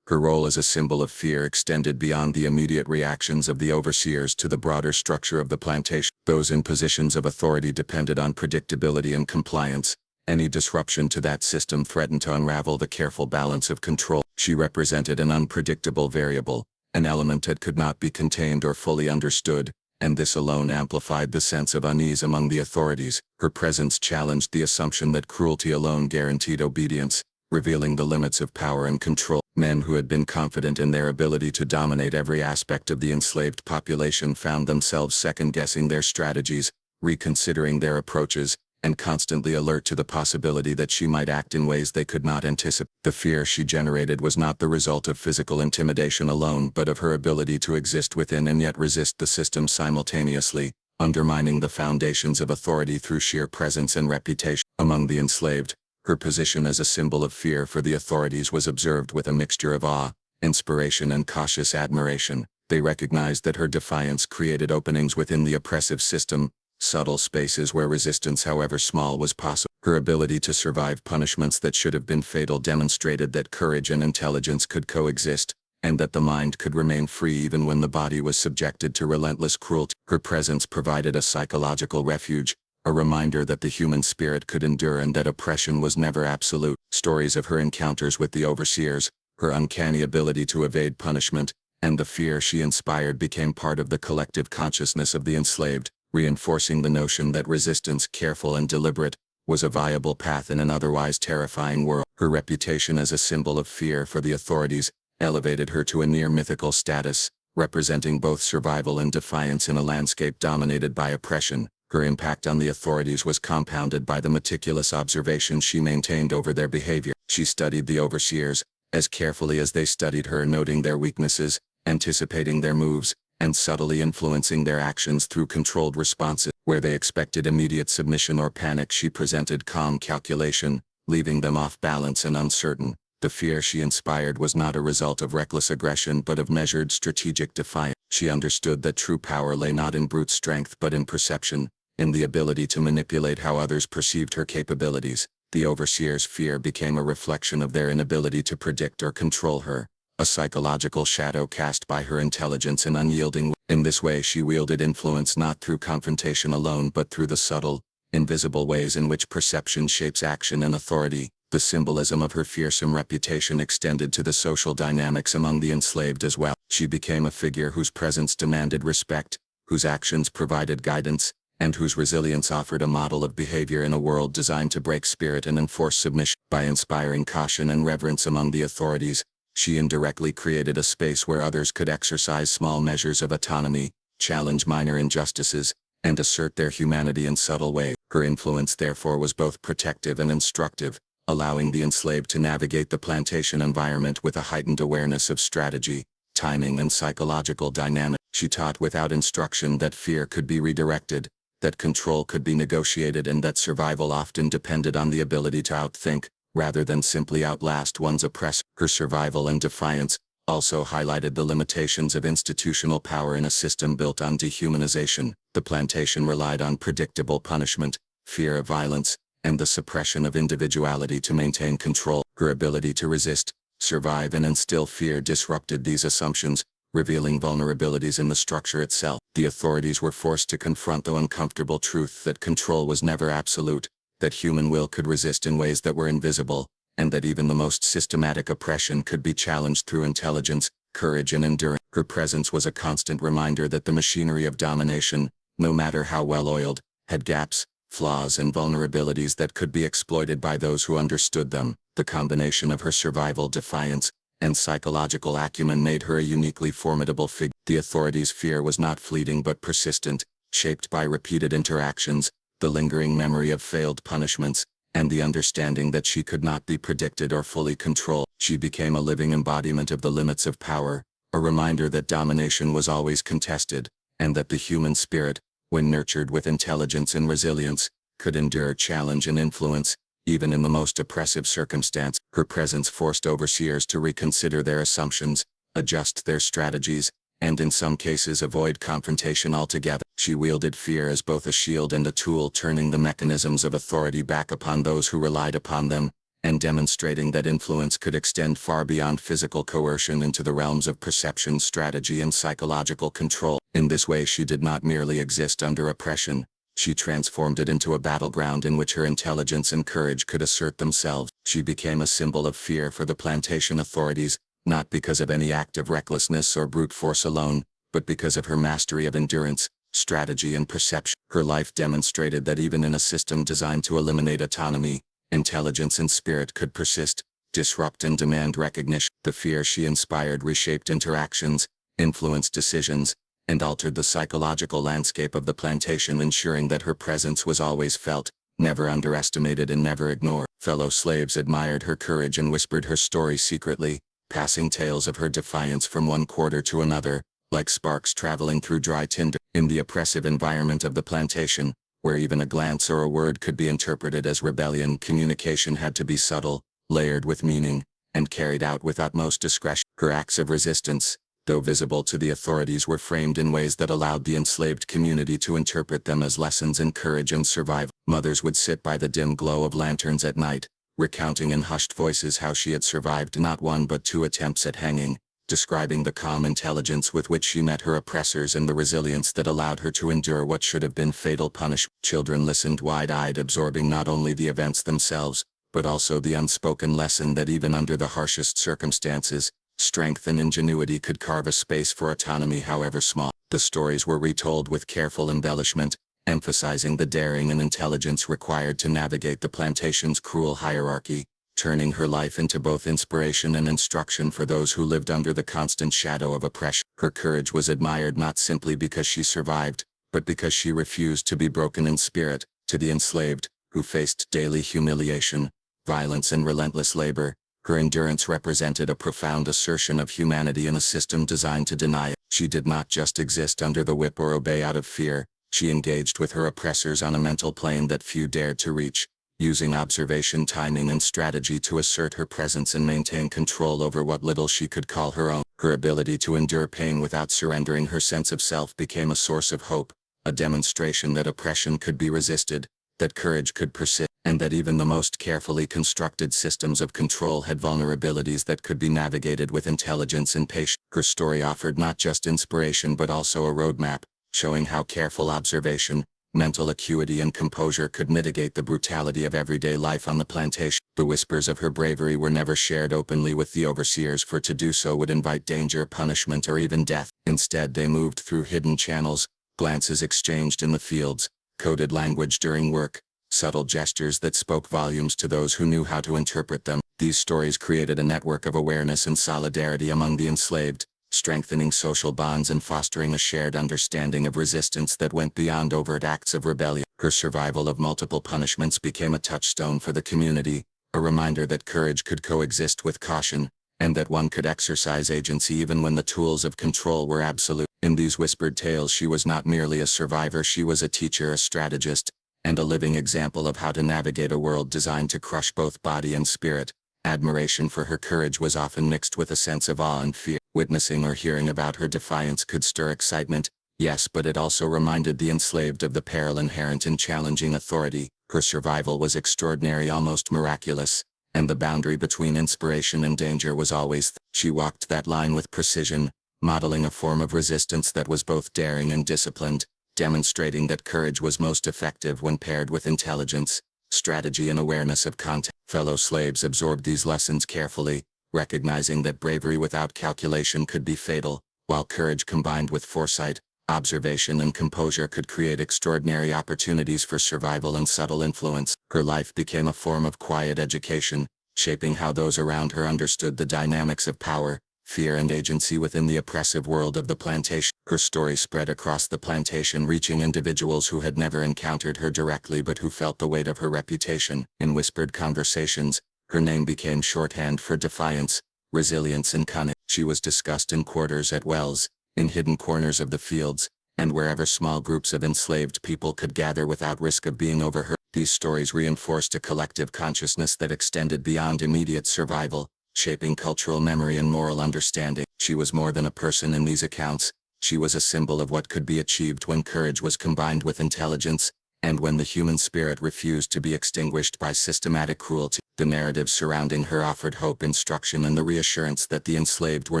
Her role as a symbol of fear extended beyond the immediate reactions of the overseers to the broader structure of the plantation. Those in positions of authority depended on predictability and compliance. Any disruption to that system threatened to unravel the careful balance of control. She represented an unpredictable variable, an element that could not be contained or fully understood, and this alone amplified the sense of unease among the authorities. Her presence challenged the assumption that cruelty alone guaranteed obedience, revealing the limits of power and control. Men who had been confident in their ability to dominate every aspect of the enslaved population found themselves second-guessing their strategies, reconsidering their approaches, and constantly alert to the possibility that she might act in ways they could not anticipate. The fear she generated was not the result of physical intimidation alone, but of her ability to exist within and yet resist the system simultaneously, undermining the foundations of authority through sheer presence and reputation. Among the enslaved, her position as a symbol of fear for the authorities was observed with a mixture of awe, inspiration, and cautious admiration. They recognized that her defiance created openings within the oppressive system, subtle spaces where resistance, however small, was possible. Her ability to survive punishments that should have been fatal demonstrated that courage and intelligence could coexist, and that the mind could remain free even when the body was subjected to relentless cruelty. Her presence provided a psychological refuge, a reminder that the human spirit could endure and that oppression was never absolute. Stories of her encounters with the overseers, her uncanny ability to evade punishment, and the fear she inspired became part of the collective consciousness of the enslaved, reinforcing the notion that resistance, careful and deliberate, was a viable path in an otherwise terrifying world. Her reputation as a symbol of fear for the authorities elevated her to a near mythical status, representing both survival and defiance in a landscape dominated by oppression. Her impact on the authorities was compounded by the meticulous observation she maintained over their behavior. She studied the overseers as carefully as they studied her, noting their weaknesses, anticipating their moves, and subtly influencing their actions through controlled responses. Where they expected immediate submission or panic, she presented calm calculation, leaving them off balance and uncertain. The fear she inspired was not a result of reckless aggression but of measured strategic defiance. She understood that true power lay not in brute strength but in perception, in the ability to manipulate how others perceived her capabilities. The overseers' fear became a reflection of their inability to predict or control her, a psychological shadow cast by her intelligence and unyielding will. In this way she wielded influence not through confrontation alone but through the subtle, invisible ways in which perception shapes action and authority. The symbolism of her fearsome reputation extended to the social dynamics among the enslaved as well. She became a figure whose presence demanded respect, whose actions provided guidance, and whose resilience offered a model of behavior in a world designed to break spirit and enforce submission. By inspiring caution and reverence among the authorities, she indirectly created a space where others could exercise small measures of autonomy, challenge minor injustices, and assert their humanity in subtle ways. Her influence therefore was both protective and instructive, allowing the enslaved to navigate the plantation environment with a heightened awareness of strategy, timing, and psychological dynamics. She taught without instruction that fear could be redirected, that control could be negotiated, and that survival often depended on the ability to outthink, rather than simply outlast one's oppressor. Her survival and defiance also highlighted the limitations of institutional power in a system built on dehumanization. The plantation relied on predictable punishment, fear of violence, and the suppression of individuality to maintain control. Her ability to resist, survive, and instill fear disrupted these assumptions, revealing vulnerabilities in the structure itself. The authorities were forced to confront the uncomfortable truth that control was never absolute, that human will could resist in ways that were invisible, and that even the most systematic oppression could be challenged through intelligence, courage, and endurance. Her presence was a constant reminder that the machinery of domination, no matter how well-oiled, had gaps, flaws, and vulnerabilities that could be exploited by those who understood them. The combination of her survival, defiance, and psychological acumen made her a uniquely formidable figure. The authorities' fear was not fleeting but persistent, shaped by repeated interactions, the lingering memory of failed punishments, and the understanding that she could not be predicted or fully controlled. She became a living embodiment of the limits of power, a reminder that domination was always contested, and that the human spirit, when nurtured with intelligence and resilience, could endure challenge and influence, even in the most oppressive circumstance. Her presence forced overseers to reconsider their assumptions, adjust their strategies, and in some cases avoid confrontation altogether. She wielded fear as both a shield and a tool, turning the mechanisms of authority back upon those who relied upon them, and demonstrating that influence could extend far beyond physical coercion into the realms of perception, strategy, and psychological control. In this way, she did not merely exist under oppression. She transformed it into a battleground in which her intelligence and courage could assert themselves. She became a symbol of fear for the plantation authorities, not because of any act of recklessness or brute force alone, but because of her mastery of endurance, strategy, and perception. Her life demonstrated that even in a system designed to eliminate autonomy, intelligence and spirit could persist, disrupt, and demand recognition. The fear she inspired reshaped interactions, influenced decisions, and altered the psychological landscape of the plantation, ensuring that her presence was always felt, never underestimated, and never ignored. Fellow slaves admired her courage and whispered her story secretly, passing tales of her defiance from one quarter to another, like sparks traveling through dry tinder. In the oppressive environment of the plantation, where even a glance or a word could be interpreted as rebellion, communication had to be subtle, layered with meaning, and carried out with utmost discretion. Her acts of resistance, though visible to the authorities, were framed in ways that allowed the enslaved community to interpret them as lessons in courage and survival. Mothers would sit by the dim glow of lanterns at night, recounting in hushed voices how she had survived not one but two attempts at hanging, describing the calm intelligence with which she met her oppressors and the resilience that allowed her to endure what should have been fatal punishment. Children listened wide-eyed, absorbing not only the events themselves, but also the unspoken lesson that even under the harshest circumstances, strength and ingenuity could carve a space for autonomy, however small. The stories were retold with careful embellishment, emphasizing the daring and intelligence required to navigate the plantation's cruel hierarchy, turning her life into both inspiration and instruction for those who lived under the constant shadow of oppression. Her courage was admired not simply because she survived, but because she refused to be broken in spirit. To the enslaved, who faced daily humiliation, violence, and relentless labor, her endurance represented a profound assertion of humanity in a system designed to deny it. She did not just exist under the whip or obey out of fear. She engaged with her oppressors on a mental plane that few dared to reach, using observation, timing, and strategy to assert her presence and maintain control over what little she could call her own. Her ability to endure pain without surrendering her sense of self became a source of hope, a demonstration that oppression could be resisted, that courage could persist, and that even the most carefully constructed systems of control had vulnerabilities that could be navigated with intelligence and patience. Her story offered not just inspiration but also a roadmap, showing how careful observation, mental acuity, and composure could mitigate the brutality of everyday life on the plantation. The whispers of her bravery were never shared openly with the overseers, for to do so would invite danger, punishment, or even death. Instead, they moved through hidden channels, glances exchanged in the fields, coded language during work, subtle gestures that spoke volumes to those who knew how to interpret them. These stories created a network of awareness and solidarity among the enslaved, strengthening social bonds and fostering a shared understanding of resistance that went beyond overt acts of rebellion. Her survival of multiple punishments became a touchstone for the community, a reminder that courage could coexist with caution, and that one could exercise agency even when the tools of control were absolute. In these whispered tales, she was not merely a survivor, she was a teacher, a strategist, and a living example of how to navigate a world designed to crush both body and spirit. Admiration for her courage was often mixed with a sense of awe and fear. Witnessing or hearing about her defiance could stir excitement, yes, but it also reminded the enslaved of the peril inherent in challenging authority. Her survival was extraordinary, almost miraculous, and the boundary between inspiration and danger was always thin. She walked that line with precision, modeling a form of resistance that was both daring and disciplined, demonstrating that courage was most effective when paired with intelligence, strategy and awareness of context. Fellow slaves absorbed these lessons carefully, recognizing that bravery without calculation could be fatal, while courage combined with foresight, observation and composure could create extraordinary opportunities for survival and subtle influence. Her life became a form of quiet education, shaping how those around her understood the dynamics of power, fear and agency within the oppressive world of the plantation. Her story spread across the plantation, reaching individuals who had never encountered her directly but who felt the weight of her reputation. In whispered conversations, her name became shorthand for defiance, resilience and cunning. She was discussed in quarters at wells, in hidden corners of the fields, and wherever small groups of enslaved people could gather without risk of being overheard. These stories reinforced a collective consciousness that extended beyond immediate survival, shaping cultural memory and moral understanding. She was more than a person in these accounts. She was a symbol of what could be achieved when courage was combined with intelligence, and when the human spirit refused to be extinguished by systematic cruelty. The narratives surrounding her offered hope, instruction, and the reassurance that the enslaved were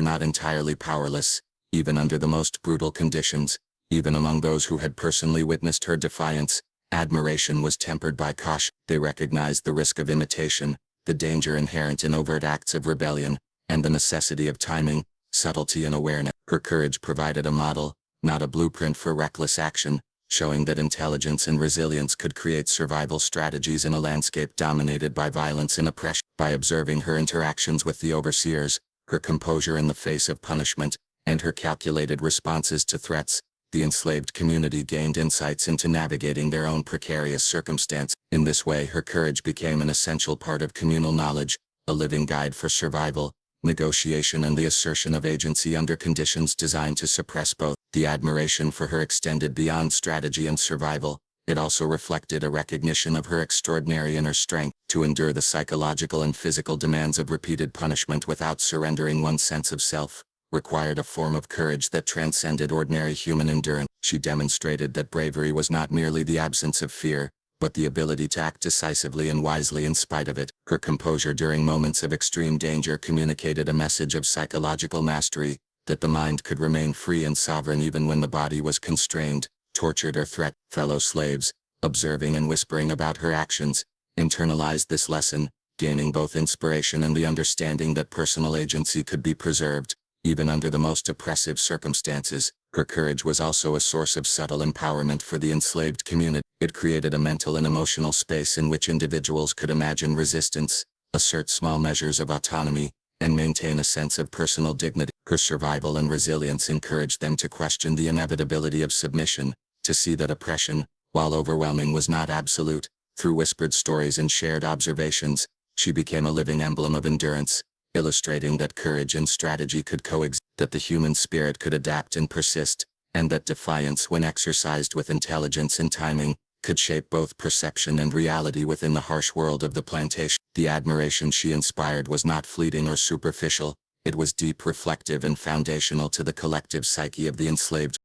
not entirely powerless, even under the most brutal conditions. Even among those who had personally witnessed her defiance, admiration was tempered by caution. They recognized the risk of imitation, the danger inherent in overt acts of rebellion, and the necessity of timing, subtlety and awareness. Her courage provided a model, not a blueprint for reckless action, showing that intelligence and resilience could create survival strategies in a landscape dominated by violence and oppression. By observing her interactions with the overseers, her composure in the face of punishment, and her calculated responses to threats, the enslaved community gained insights into navigating their own precarious circumstance. In this way, her courage became an essential part of communal knowledge, a living guide for survival, negotiation and the assertion of agency under conditions designed to suppress both. The admiration for her extended beyond strategy and survival. It also reflected a recognition of her extraordinary inner strength to endure the psychological and physical demands of repeated punishment without surrendering one's sense of self. Required a form of courage that transcended ordinary human endurance. She demonstrated that bravery was not merely the absence of fear, but the ability to act decisively and wisely in spite of it. Her composure during moments of extreme danger communicated a message of psychological mastery, that the mind could remain free and sovereign even when the body was constrained, tortured or threatened. Fellow slaves, observing and whispering about her actions, internalized this lesson, gaining both inspiration and the understanding that personal agency could be preserved, even under the most oppressive circumstances. Her courage was also a source of subtle empowerment for the enslaved community. It created a mental and emotional space in which individuals could imagine resistance, assert small measures of autonomy, and maintain a sense of personal dignity. Her survival and resilience encouraged them to question the inevitability of submission, to see that oppression, while overwhelming, was not absolute. Through whispered stories and shared observations, she became a living emblem of endurance, illustrating that courage and strategy could coexist, that the human spirit could adapt and persist, and that defiance, when exercised with intelligence and timing, could shape both perception and reality within the harsh world of the plantation. The admiration she inspired was not fleeting or superficial, it was deep, reflective, and foundational to the collective psyche of the enslaved.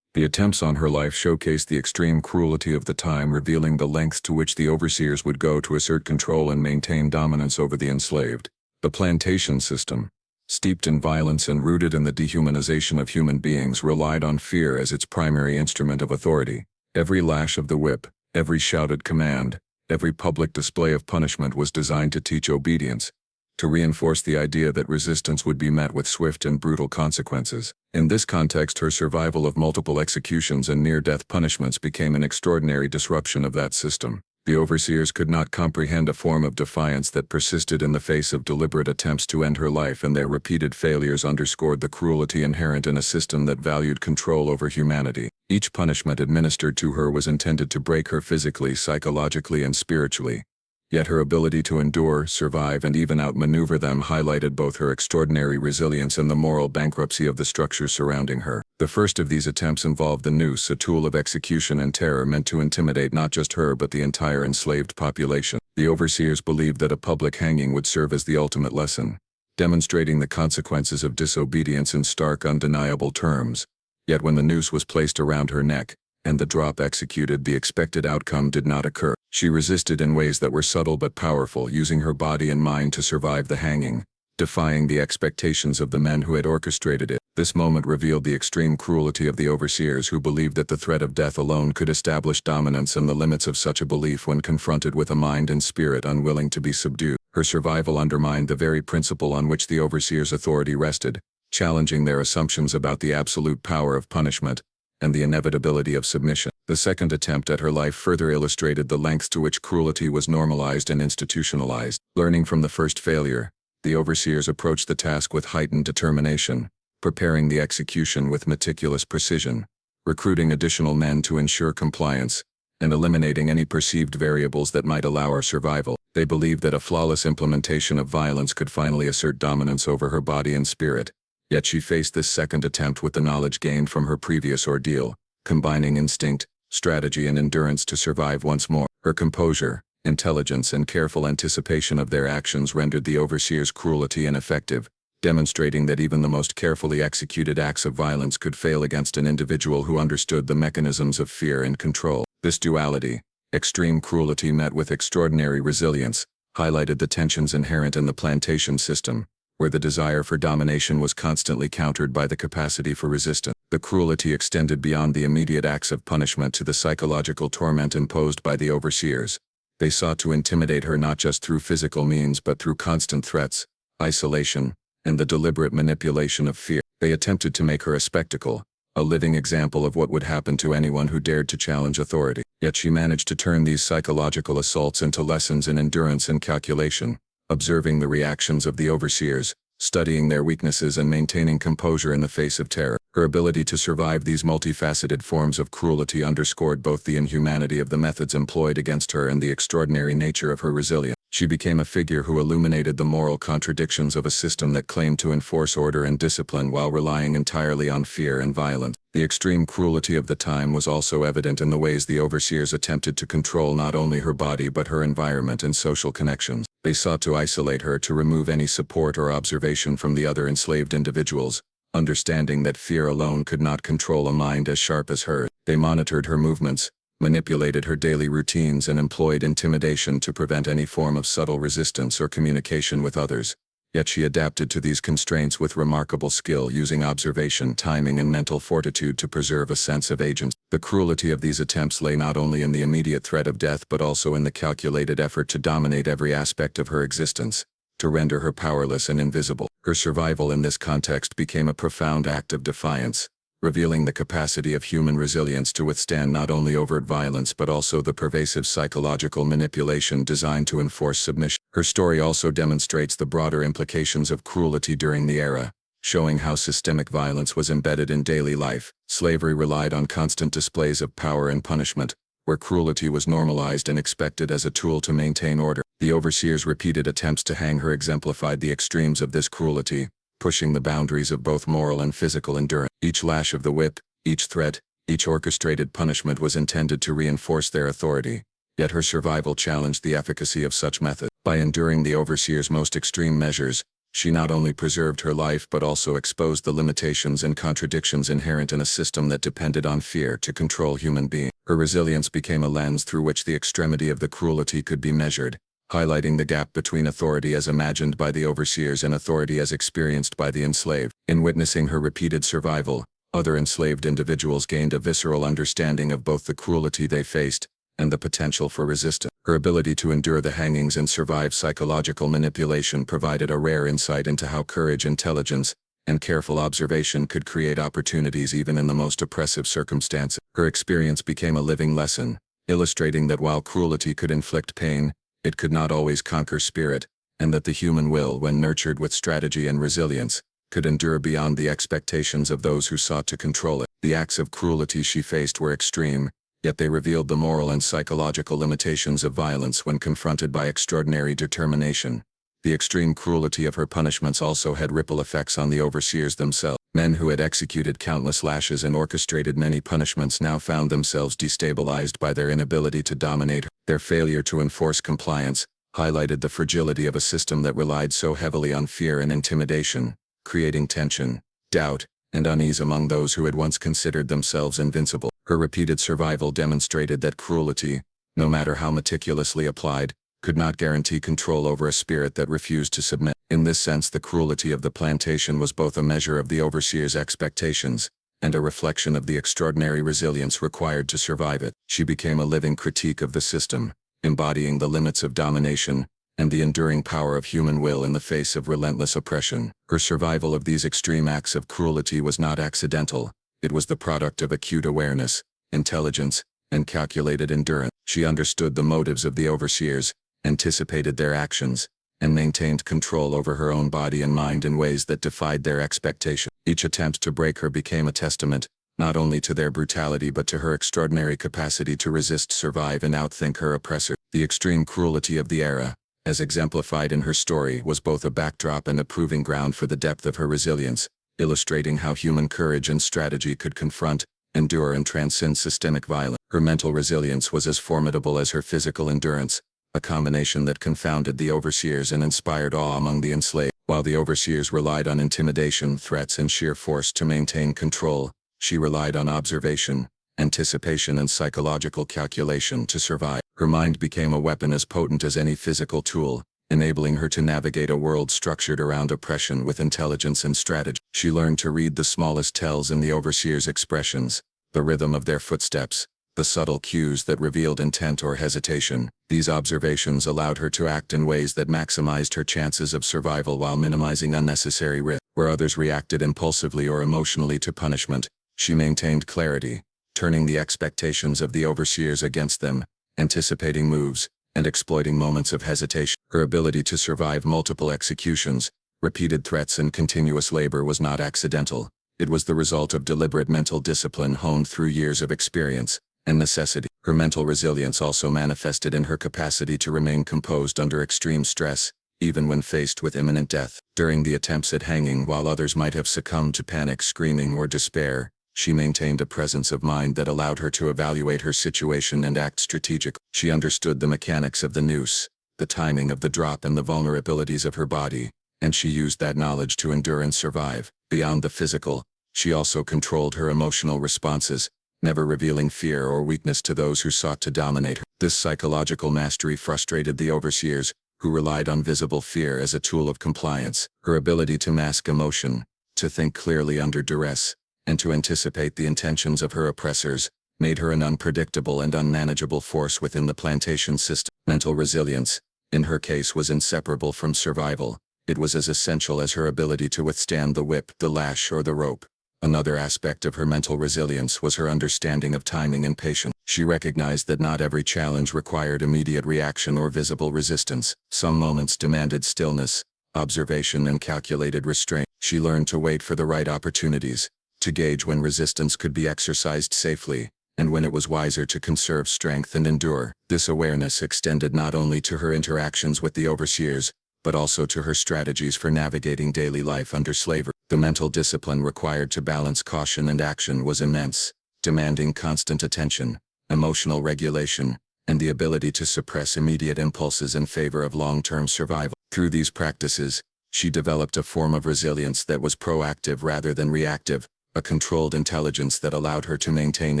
The attempts on her life showcased the extreme cruelty of the time, revealing the lengths to which the overseers would go to assert control and maintain dominance over the enslaved. The plantation system, steeped in violence and rooted in the dehumanization of human beings, relied on fear as its primary instrument of authority. Every lash of the whip, every shouted command, every public display of punishment was designed to teach obedience. to reinforce the idea that resistance would be met with swift and brutal consequences. In this context, her survival of multiple executions and near-death punishments became an extraordinary disruption of that system. The overseers could not comprehend a form of defiance that persisted in the face of deliberate attempts to end her life, and their repeated failures underscored the cruelty inherent in a system that valued control over humanity. Each punishment administered to her was intended to break her physically, psychologically, and spiritually. Yet her ability to endure, survive, and even outmaneuver them highlighted both her extraordinary resilience and the moral bankruptcy of the structures surrounding her. The first of these attempts involved the noose, a tool of execution and terror meant to intimidate not just her but the entire enslaved population. The overseers believed that a public hanging would serve as the ultimate lesson, demonstrating the consequences of disobedience in stark, undeniable terms. Yet when the noose was placed around her neck, and the drop executed, the expected outcome did not occur. She resisted in ways that were subtle but powerful, using her body and mind to survive the hanging, defying the expectations of the men who had orchestrated it. This moment revealed the extreme cruelty of the overseers, who believed that the threat of death alone could establish dominance, and the limits of such a belief when confronted with a mind and spirit unwilling to be subdued. Her survival undermined the very principle on which the overseers' authority rested, challenging their assumptions about the absolute power of punishment and the inevitability of submission. The second attempt at her life further illustrated the lengths to which cruelty was normalized and institutionalized. Learning from the first failure, the overseers approached the task with heightened determination, preparing the execution with meticulous precision, recruiting additional men to ensure compliance, and eliminating any perceived variables that might allow her survival. They believed that a flawless implementation of violence could finally assert dominance over her body and spirit. Yet she faced this second attempt with the knowledge gained from her previous ordeal, combining instinct, strategy, and endurance to survive once more. Her composure, intelligence, and careful anticipation of their actions rendered the overseers' cruelty ineffective, demonstrating that even the most carefully executed acts of violence could fail against an individual who understood the mechanisms of fear and control. This duality, extreme cruelty met with extraordinary resilience, highlighted the tensions inherent in the plantation system, where the desire for domination was constantly countered by the capacity for resistance. The cruelty extended beyond the immediate acts of punishment to the psychological torment imposed by the overseers. They sought to intimidate her not just through physical means but through constant threats, isolation, and the deliberate manipulation of fear. They attempted to make her a spectacle, a living example of what would happen to anyone who dared to challenge authority. Yet she managed to turn these psychological assaults into lessons in endurance and calculation. Observing the reactions of the overseers, studying their weaknesses, and maintaining composure in the face of terror. Her ability to survive these multifaceted forms of cruelty underscored both the inhumanity of the methods employed against her and the extraordinary nature of her resilience. She became a figure who illuminated the moral contradictions of a system that claimed to enforce order and discipline while relying entirely on fear and violence. The extreme cruelty of the time was also evident in the ways the overseers attempted to control not only her body but her environment and social connections. They sought to isolate her, to remove any support or observation from the other enslaved individuals, understanding that fear alone could not control a mind as sharp as hers. They monitored her movements, manipulated her daily routines, and employed intimidation to prevent any form of subtle resistance or communication with others. Yet she adapted to these constraints with remarkable skill, using observation, timing, and mental fortitude to preserve a sense of agency. The cruelty of these attempts lay not only in the immediate threat of death but also in the calculated effort to dominate every aspect of her existence, to render her powerless and invisible. Her survival in this context became a profound act of defiance, revealing the capacity of human resilience to withstand not only overt violence but also the pervasive psychological manipulation designed to enforce submission. Her story also demonstrates the broader implications of cruelty during the era, showing how systemic violence was embedded in daily life. Slavery relied on constant displays of power and punishment, where cruelty was normalized and expected as a tool to maintain order. The overseers' repeated attempts to hang her exemplified the extremes of this cruelty, pushing the boundaries of both moral and physical endurance. Each lash of the whip, each threat, each orchestrated punishment was intended to reinforce their authority. Yet her survival challenged the efficacy of such methods. By enduring the overseers' most extreme measures, she not only preserved her life but also exposed the limitations and contradictions inherent in a system that depended on fear to control human beings. Her resilience became a lens through which the extremity of the cruelty could be measured, highlighting the gap between authority as imagined by the overseers and authority as experienced by the enslaved. In witnessing her repeated survival, other enslaved individuals gained a visceral understanding of both the cruelty they faced and the potential for resistance. Her ability to endure the hangings and survive psychological manipulation provided a rare insight into how courage, intelligence, and careful observation could create opportunities even in the most oppressive circumstances. Her experience became a living lesson, illustrating that while cruelty could inflict pain, it could not always conquer spirit, and that the human will, when nurtured with strategy and resilience, could endure beyond the expectations of those who sought to control it. The acts of cruelty she faced were extreme, yet they revealed the moral and psychological limitations of violence when confronted by extraordinary determination. The extreme cruelty of her punishments also had ripple effects on the overseers themselves. Men who had executed countless lashes and orchestrated many punishments now found themselves destabilized by their inability to dominate her. Their failure to enforce compliance highlighted the fragility of a system that relied so heavily on fear and intimidation, creating tension, doubt, and unease among those who had once considered themselves invincible. Her repeated survival demonstrated that cruelty, no matter how meticulously applied, could not guarantee control over a spirit that refused to submit. In this sense, the cruelty of the plantation was both a measure of the overseer's expectations and a reflection of the extraordinary resilience required to survive it. She became a living critique of the system, embodying the limits of domination and the enduring power of human will in the face of relentless oppression. Her survival of these extreme acts of cruelty was not accidental. It was the product of acute awareness, intelligence, and calculated endurance. She understood the motives of the overseers, anticipated their actions, and maintained control over her own body and mind in ways that defied their expectations. Each attempt to break her became a testament, not only to their brutality but to her extraordinary capacity to resist, survive, and outthink her oppressor. The extreme cruelty of the era, as exemplified in her story, was both a backdrop and a proving ground for the depth of her resilience, illustrating how human courage and strategy could confront, endure, and transcend systemic violence. Her mental resilience was as formidable as her physical endurance, a combination that confounded the overseers and inspired awe among the enslaved. While the overseers relied on intimidation, threats, and sheer force to maintain control, she relied on observation, anticipation, and psychological calculation to survive. Her mind became a weapon as potent as any physical tool, enabling her to navigate a world structured around oppression with intelligence and strategy. She learned to read the smallest tells in the overseers' expressions, the rhythm of their footsteps, the subtle cues that revealed intent or hesitation. These observations allowed her to act in ways that maximized her chances of survival while minimizing unnecessary risk. Where others reacted impulsively or emotionally to punishment, she maintained clarity, turning the expectations of the overseers against them, anticipating moves, and exploiting moments of hesitation. Her ability to survive multiple executions, repeated threats, and continuous labor was not accidental. It was the result of deliberate mental discipline honed through years of experience and necessity. Her mental resilience also manifested in her capacity to remain composed under extreme stress, even when faced with imminent death. During the attempts at hanging, while others might have succumbed to panic, screaming, or despair, she maintained a presence of mind that allowed her to evaluate her situation and act strategically. She understood the mechanics of the noose, the timing of the drop, and the vulnerabilities of her body, and she used that knowledge to endure and survive. Beyond the physical, she also controlled her emotional responses, never revealing fear or weakness to those who sought to dominate her. This psychological mastery frustrated the overseers, who relied on visible fear as a tool of compliance. Her ability to mask emotion, to think clearly under duress, and to anticipate the intentions of her oppressors, made her an unpredictable and unmanageable force within the plantation system. Mental resilience, in her case, was inseparable from survival. It was as essential as her ability to withstand the whip, the lash, or the rope. Another aspect of her mental resilience was her understanding of timing and patience. She recognized that not every challenge required immediate reaction or visible resistance. Some moments demanded stillness, observation, and calculated restraint. She learned to wait for the right opportunities, to gauge when resistance could be exercised safely, and when it was wiser to conserve strength and endure. This awareness extended not only to her interactions with the overseers, but also to her strategies for navigating daily life under slavery. The mental discipline required to balance caution and action was immense, demanding constant attention, emotional regulation, and the ability to suppress immediate impulses in favor of long-term survival. Through these practices, she developed a form of resilience that was proactive rather than reactive, a controlled intelligence that allowed her to maintain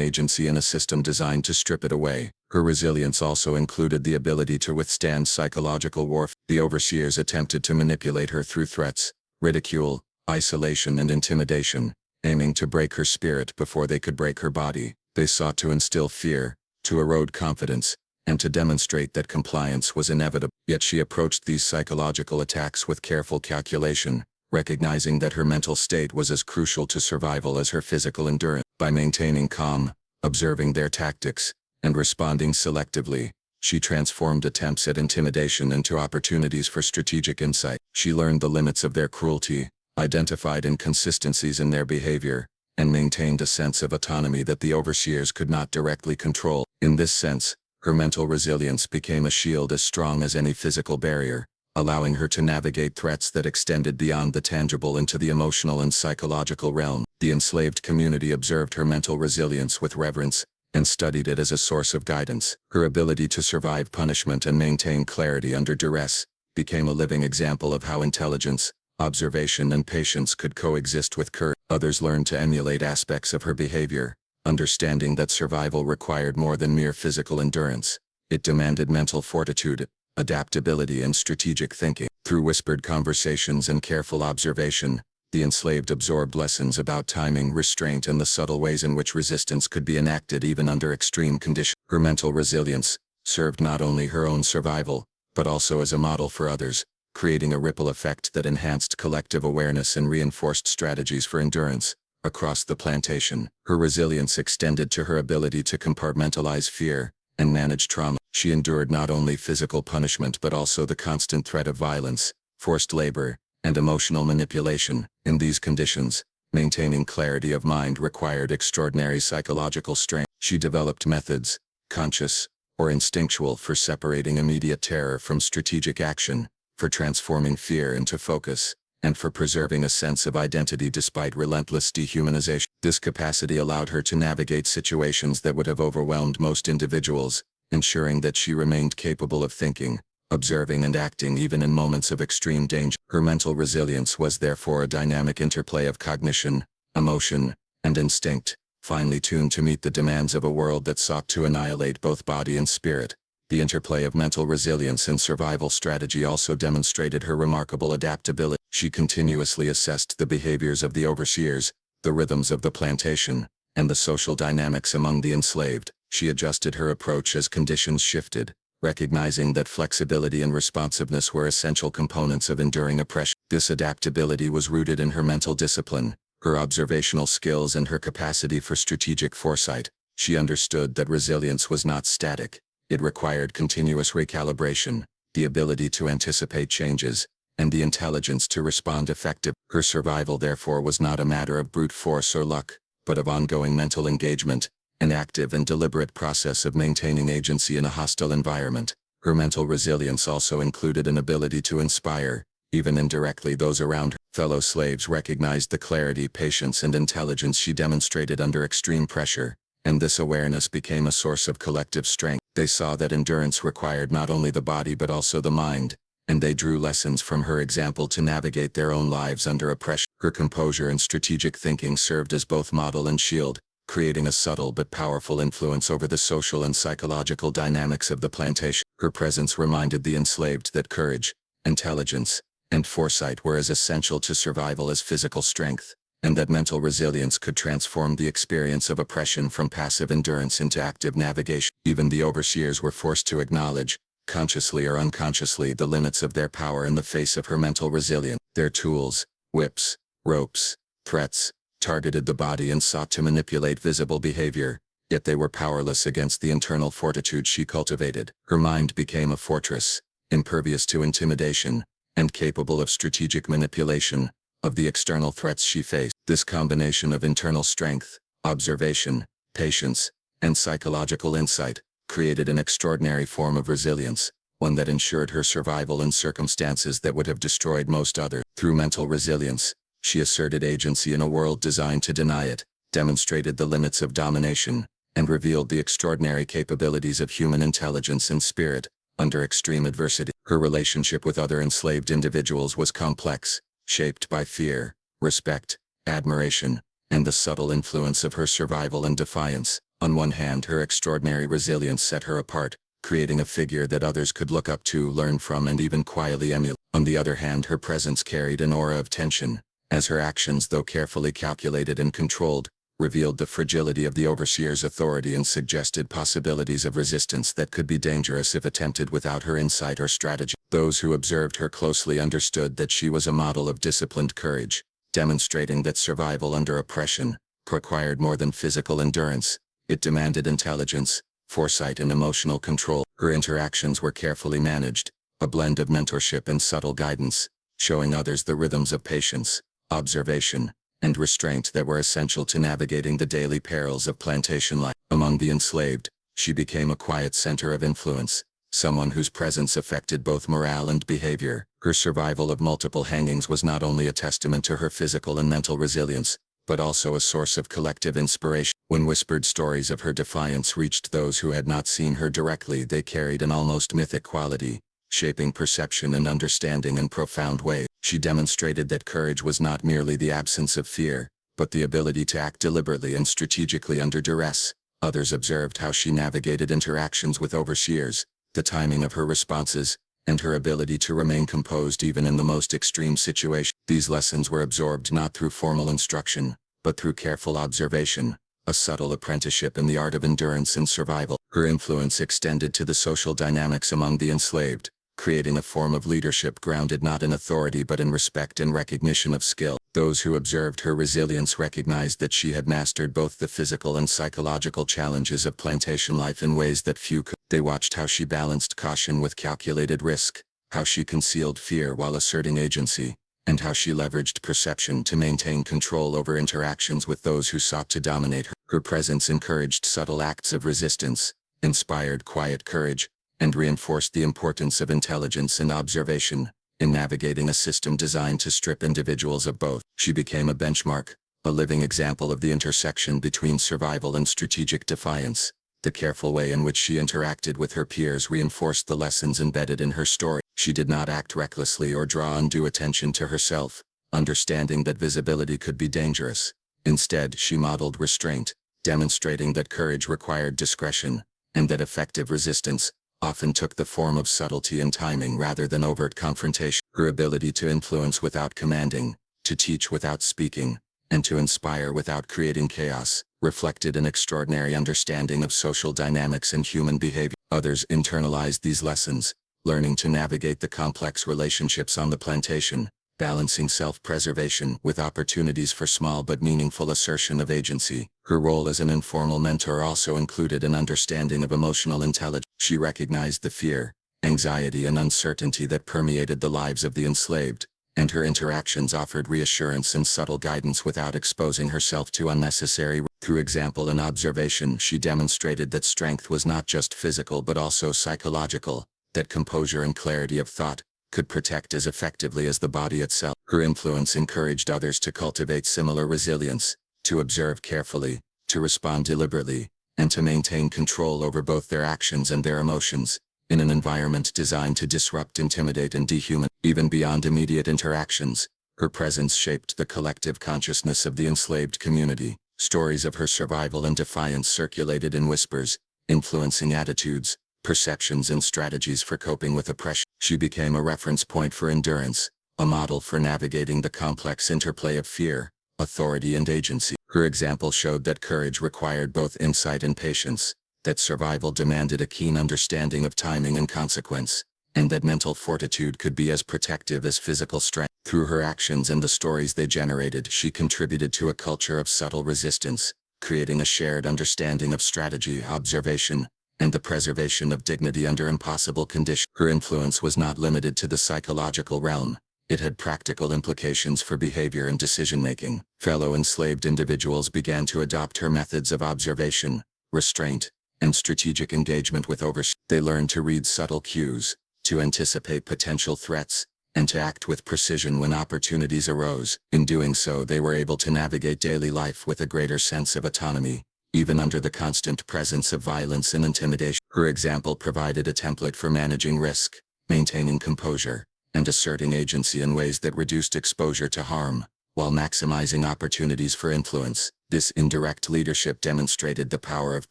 agency in a system designed to strip it away. Her resilience also included the ability to withstand psychological warfare. The overseers attempted to manipulate her through threats, ridicule, isolation, and intimidation, aiming to break her spirit before they could break her body. They sought to instill fear, to erode confidence, and to demonstrate that compliance was inevitable. Yet she approached these psychological attacks with careful calculation, recognizing that her mental state was as crucial to survival as her physical endurance. By maintaining calm, observing their tactics, and responding selectively, she transformed attempts at intimidation into opportunities for strategic insight. She learned the limits of their cruelty, identified inconsistencies in their behavior, and maintained a sense of autonomy that the overseers could not directly control. In this sense, her mental resilience became a shield as strong as any physical barrier, allowing her to navigate threats that extended beyond the tangible into the emotional and psychological realm. The enslaved community observed her mental resilience with reverence, and studied it as a source of guidance. Her ability to survive punishment and maintain clarity under duress became a living example of how intelligence, observation, and patience could coexist with courage. Others learned to emulate aspects of her behavior, understanding that survival required more than mere physical endurance. It demanded mental fortitude, adaptability, and strategic thinking. Through whispered conversations and careful observation, the enslaved absorbed lessons about timing, restraint, and the subtle ways in which resistance could be enacted even under extreme conditions. Her mental resilience served not only her own survival, but also as a model for others, creating a ripple effect that enhanced collective awareness and reinforced strategies for endurance. Across the plantation, her resilience extended to her ability to compartmentalize fear and manage trauma. She endured not only physical punishment but also the constant threat of violence, forced labor, and emotional manipulation. In these conditions, maintaining clarity of mind required extraordinary psychological strength. She developed methods, conscious or instinctual, for separating immediate terror from strategic action, for transforming fear into focus, and for preserving a sense of identity despite relentless dehumanization. This capacity allowed her to navigate situations that would have overwhelmed most individuals, ensuring that she remained capable of thinking, observing, and acting even in moments of extreme danger. Her mental resilience was therefore a dynamic interplay of cognition, emotion, and instinct, finely tuned to meet the demands of a world that sought to annihilate both body and spirit. The interplay of mental resilience and survival strategy also demonstrated her remarkable adaptability. She continuously assessed the behaviors of the overseers, the rhythms of the plantation, and the social dynamics among the enslaved. She adjusted her approach as conditions shifted, recognizing that flexibility and responsiveness were essential components of enduring oppression. This adaptability was rooted in her mental discipline, her observational skills, and her capacity for strategic foresight. She understood that resilience was not static. It required continuous recalibration, the ability to anticipate changes, and the intelligence to respond effectively. Her survival therefore was not a matter of brute force or luck, but of ongoing mental engagement, an active and deliberate process of maintaining agency in a hostile environment. Her mental resilience also included an ability to inspire, even indirectly, those around her. Fellow slaves recognized the clarity, patience, and intelligence she demonstrated under extreme pressure, and this awareness became a source of collective strength. They saw that endurance required not only the body but also the mind, and they drew lessons from her example to navigate their own lives under oppression. Her composure and strategic thinking served as both model and shield, creating a subtle but powerful influence over the social and psychological dynamics of the plantation. Her presence reminded the enslaved that courage, intelligence, and foresight were as essential to survival as physical strength, and that mental resilience could transform the experience of oppression from passive endurance into active navigation. Even the overseers were forced to acknowledge, consciously or unconsciously, the limits of their power in the face of her mental resilience. Their tools, whips, ropes, threats, targeted the body and sought to manipulate visible behavior, yet they were powerless against the internal fortitude she cultivated. Her mind became a fortress, impervious to intimidation, and capable of strategic manipulation of the external threats she faced. This combination of internal strength, observation, patience, and psychological insight created an extraordinary form of resilience, one that ensured her survival in circumstances that would have destroyed most others. Through mental resilience, she asserted agency in a world designed to deny it, demonstrated the limits of domination, and revealed the extraordinary capabilities of human intelligence and spirit under extreme adversity. Her relationship with other enslaved individuals was complex, shaped by fear, respect, admiration, and the subtle influence of her survival and defiance. On one hand, her extraordinary resilience set her apart, creating a figure that others could look up to, learn from, and even quietly emulate. On the other hand, her presence carried an aura of tension, as her actions, though carefully calculated and controlled, revealed the fragility of the overseer's authority and suggested possibilities of resistance that could be dangerous if attempted without her insight or strategy. Those who observed her closely understood that she was a model of disciplined courage, demonstrating that survival under oppression required more than physical endurance. It demanded intelligence, foresight and emotional control. Her interactions were carefully managed, a blend of mentorship and subtle guidance, showing others the rhythms of patience, observation, and restraint that were essential to navigating the daily perils of plantation life. Among the enslaved, she became a quiet center of influence, someone whose presence affected both morale and behavior. Her survival of multiple hangings was not only a testament to her physical and mental resilience, but also a source of collective inspiration. When whispered stories of her defiance reached those who had not seen her directly, they carried an almost mythic quality, shaping perception and understanding in profound ways. She demonstrated that courage was not merely the absence of fear, but the ability to act deliberately and strategically under duress. Others observed how she navigated interactions with overseers, the timing of her responses, and her ability to remain composed even in the most extreme situations. These lessons were absorbed not through formal instruction, but through careful observation, a subtle apprenticeship in the art of endurance and survival. Her influence extended to the social dynamics among the enslaved, creating a form of leadership grounded not in authority but in respect and recognition of skill. Those who observed her resilience recognized that she had mastered both the physical and psychological challenges of plantation life in ways that few could. They watched how she balanced caution with calculated risk, how she concealed fear while asserting agency, and how she leveraged perception to maintain control over interactions with those who sought to dominate her. Her presence encouraged subtle acts of resistance, inspired quiet courage, and reinforced the importance of intelligence and observation in navigating a system designed to strip individuals of both. She became a benchmark, a living example of the intersection between survival and strategic defiance. The careful way in which she interacted with her peers reinforced the lessons embedded in her story. She did not act recklessly or draw undue attention to herself, understanding that visibility could be dangerous. Instead, she modeled restraint, demonstrating that courage required discretion, and that effective resistance often took the form of subtlety and timing rather than overt confrontation. Her ability to influence without commanding, to teach without speaking, and to inspire without creating chaos, reflected an extraordinary understanding of social dynamics and human behavior. Others internalized these lessons, learning to navigate the complex relationships on the plantation, balancing self-preservation with opportunities for small but meaningful assertion of agency. Her role as an informal mentor also included an understanding of emotional intelligence. She recognized the fear, anxiety and uncertainty that permeated the lives of the enslaved, and her interactions offered reassurance and subtle guidance without exposing herself to unnecessary risk. Through example and observation, she demonstrated that strength was not just physical but also psychological, that composure and clarity of thought could protect as effectively as the body itself. Her influence encouraged others to cultivate similar resilience, to observe carefully, to respond deliberately, and to maintain control over both their actions and their emotions, in an environment designed to disrupt, intimidate, and dehumanize. Even beyond immediate interactions, her presence shaped the collective consciousness of the enslaved community. Stories of her survival and defiance circulated in whispers, influencing attitudes, perceptions, and strategies for coping with oppression. She became a reference point for endurance, a model for navigating the complex interplay of fear, authority, and agency. Her example showed that courage required both insight and patience, that survival demanded a keen understanding of timing and consequence, and that mental fortitude could be as protective as physical strength. Through her actions and the stories they generated, she contributed to a culture of subtle resistance, creating a shared understanding of strategy, observation, and the preservation of dignity under impossible conditions. Her influence was not limited to the psychological realm. It had practical implications for behavior and decision-making. Fellow enslaved individuals began to adopt her methods of observation, restraint, and strategic engagement with overseers. They learned to read subtle cues, to anticipate potential threats, and to act with precision when opportunities arose. In doing so, they were able to navigate daily life with a greater sense of autonomy, even under the constant presence of violence and intimidation. Her example provided a template for managing risk, maintaining composure, and asserting agency in ways that reduced exposure to harm, while maximizing opportunities for influence. This indirect leadership demonstrated the power of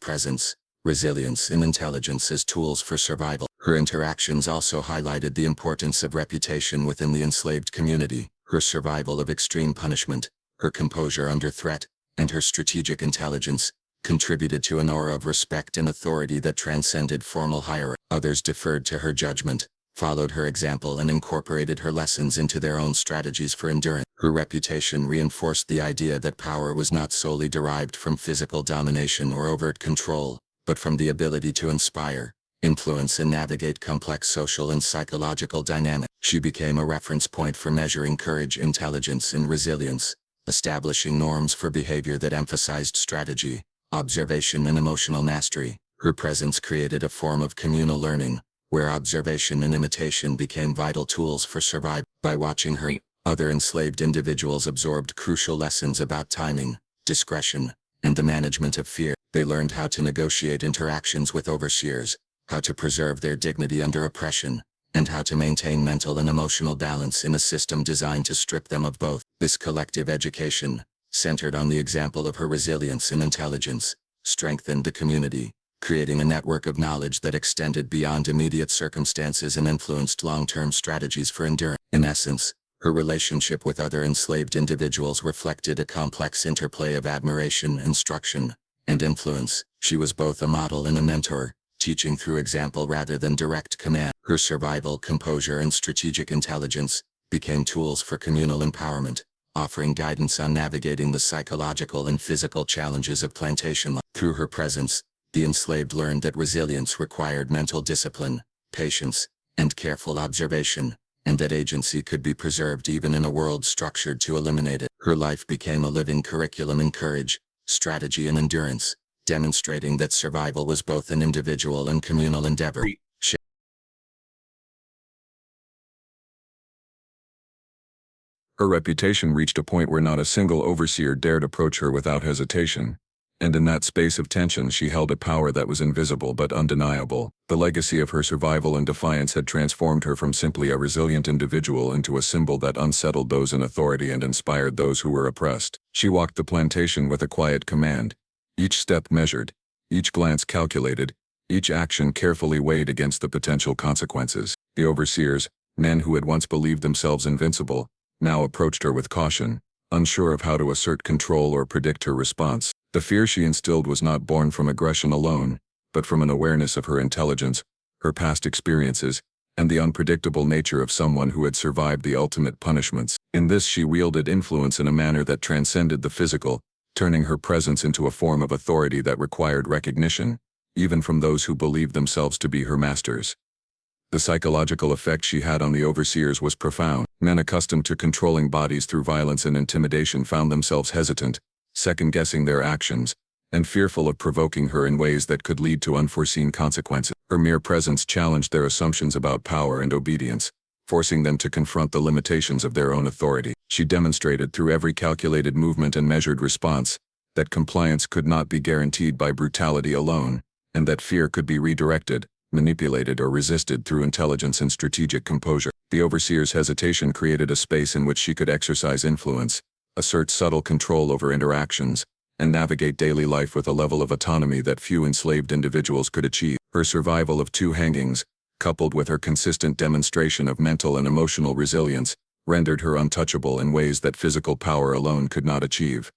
presence, resilience, and intelligence as tools for survival. Her interactions also highlighted the importance of reputation within the enslaved community. Her survival of extreme punishment, her composure under threat, and her strategic intelligence contributed to an aura of respect and authority that transcended formal hierarchy. Others deferred to her judgment, followed her example and incorporated her lessons into their own strategies for endurance. Her reputation reinforced the idea that power was not solely derived from physical domination or overt control, but from the ability to inspire, influence and navigate complex social and psychological dynamics. She became a reference point for measuring courage, intelligence and resilience, establishing norms for behavior that emphasized strategy, observation and emotional mastery. Her presence created a form of communal learning, where observation and imitation became vital tools for survival. By watching her, other enslaved individuals absorbed crucial lessons about timing, discretion, and the management of fear. They learned how to negotiate interactions with overseers, how to preserve their dignity under oppression, and how to maintain mental and emotional balance in a system designed to strip them of both. This collective education, centered on the example of her resilience and intelligence, strengthened the community, creating a network of knowledge that extended beyond immediate circumstances and influenced long-term strategies for endurance. In essence, her relationship with other enslaved individuals reflected a complex interplay of admiration, instruction, and influence. She was both a model and a mentor, teaching through example rather than direct command. Her survival, composure, and strategic intelligence became tools for communal empowerment, offering guidance on navigating the psychological and physical challenges of plantation life. Through her presence, the enslaved learned that resilience required mental discipline, patience, and careful observation, and that agency could be preserved even in a world structured to eliminate it. Her life became a living curriculum in courage, strategy, and endurance, demonstrating that survival was both an individual and communal endeavor. Her reputation reached a point where not a single overseer dared approach her without hesitation, and in that space of tension she held a power that was invisible but undeniable. The legacy of her survival and defiance had transformed her from simply a resilient individual into a symbol that unsettled those in authority and inspired those who were oppressed. She walked the plantation with a quiet command, each step measured, each glance calculated, each action carefully weighed against the potential consequences. The overseers, men who had once believed themselves invincible, now approached her with caution, unsure of how to assert control or predict her response. The fear she instilled was not born from aggression alone, but from an awareness of her intelligence, her past experiences, and the unpredictable nature of someone who had survived the ultimate punishments. In this she wielded influence in a manner that transcended the physical, turning her presence into a form of authority that required recognition, even from those who believed themselves to be her masters. The psychological effect she had on the overseers was profound. Men accustomed to controlling bodies through violence and intimidation found themselves hesitant, second-guessing their actions, and fearful of provoking her in ways that could lead to unforeseen consequences. Her mere presence challenged their assumptions about power and obedience, forcing them to confront the limitations of their own authority. She demonstrated through every calculated movement and measured response that compliance could not be guaranteed by brutality alone, and that fear could be redirected, manipulated or resisted through intelligence and strategic composure. The overseer's hesitation created a space in which she could exercise influence, assert subtle control over interactions, and navigate daily life with a level of autonomy that few enslaved individuals could achieve. Her survival of 2 hangings, coupled with her consistent demonstration of mental and emotional resilience, rendered her untouchable in ways that physical power alone could not achieve.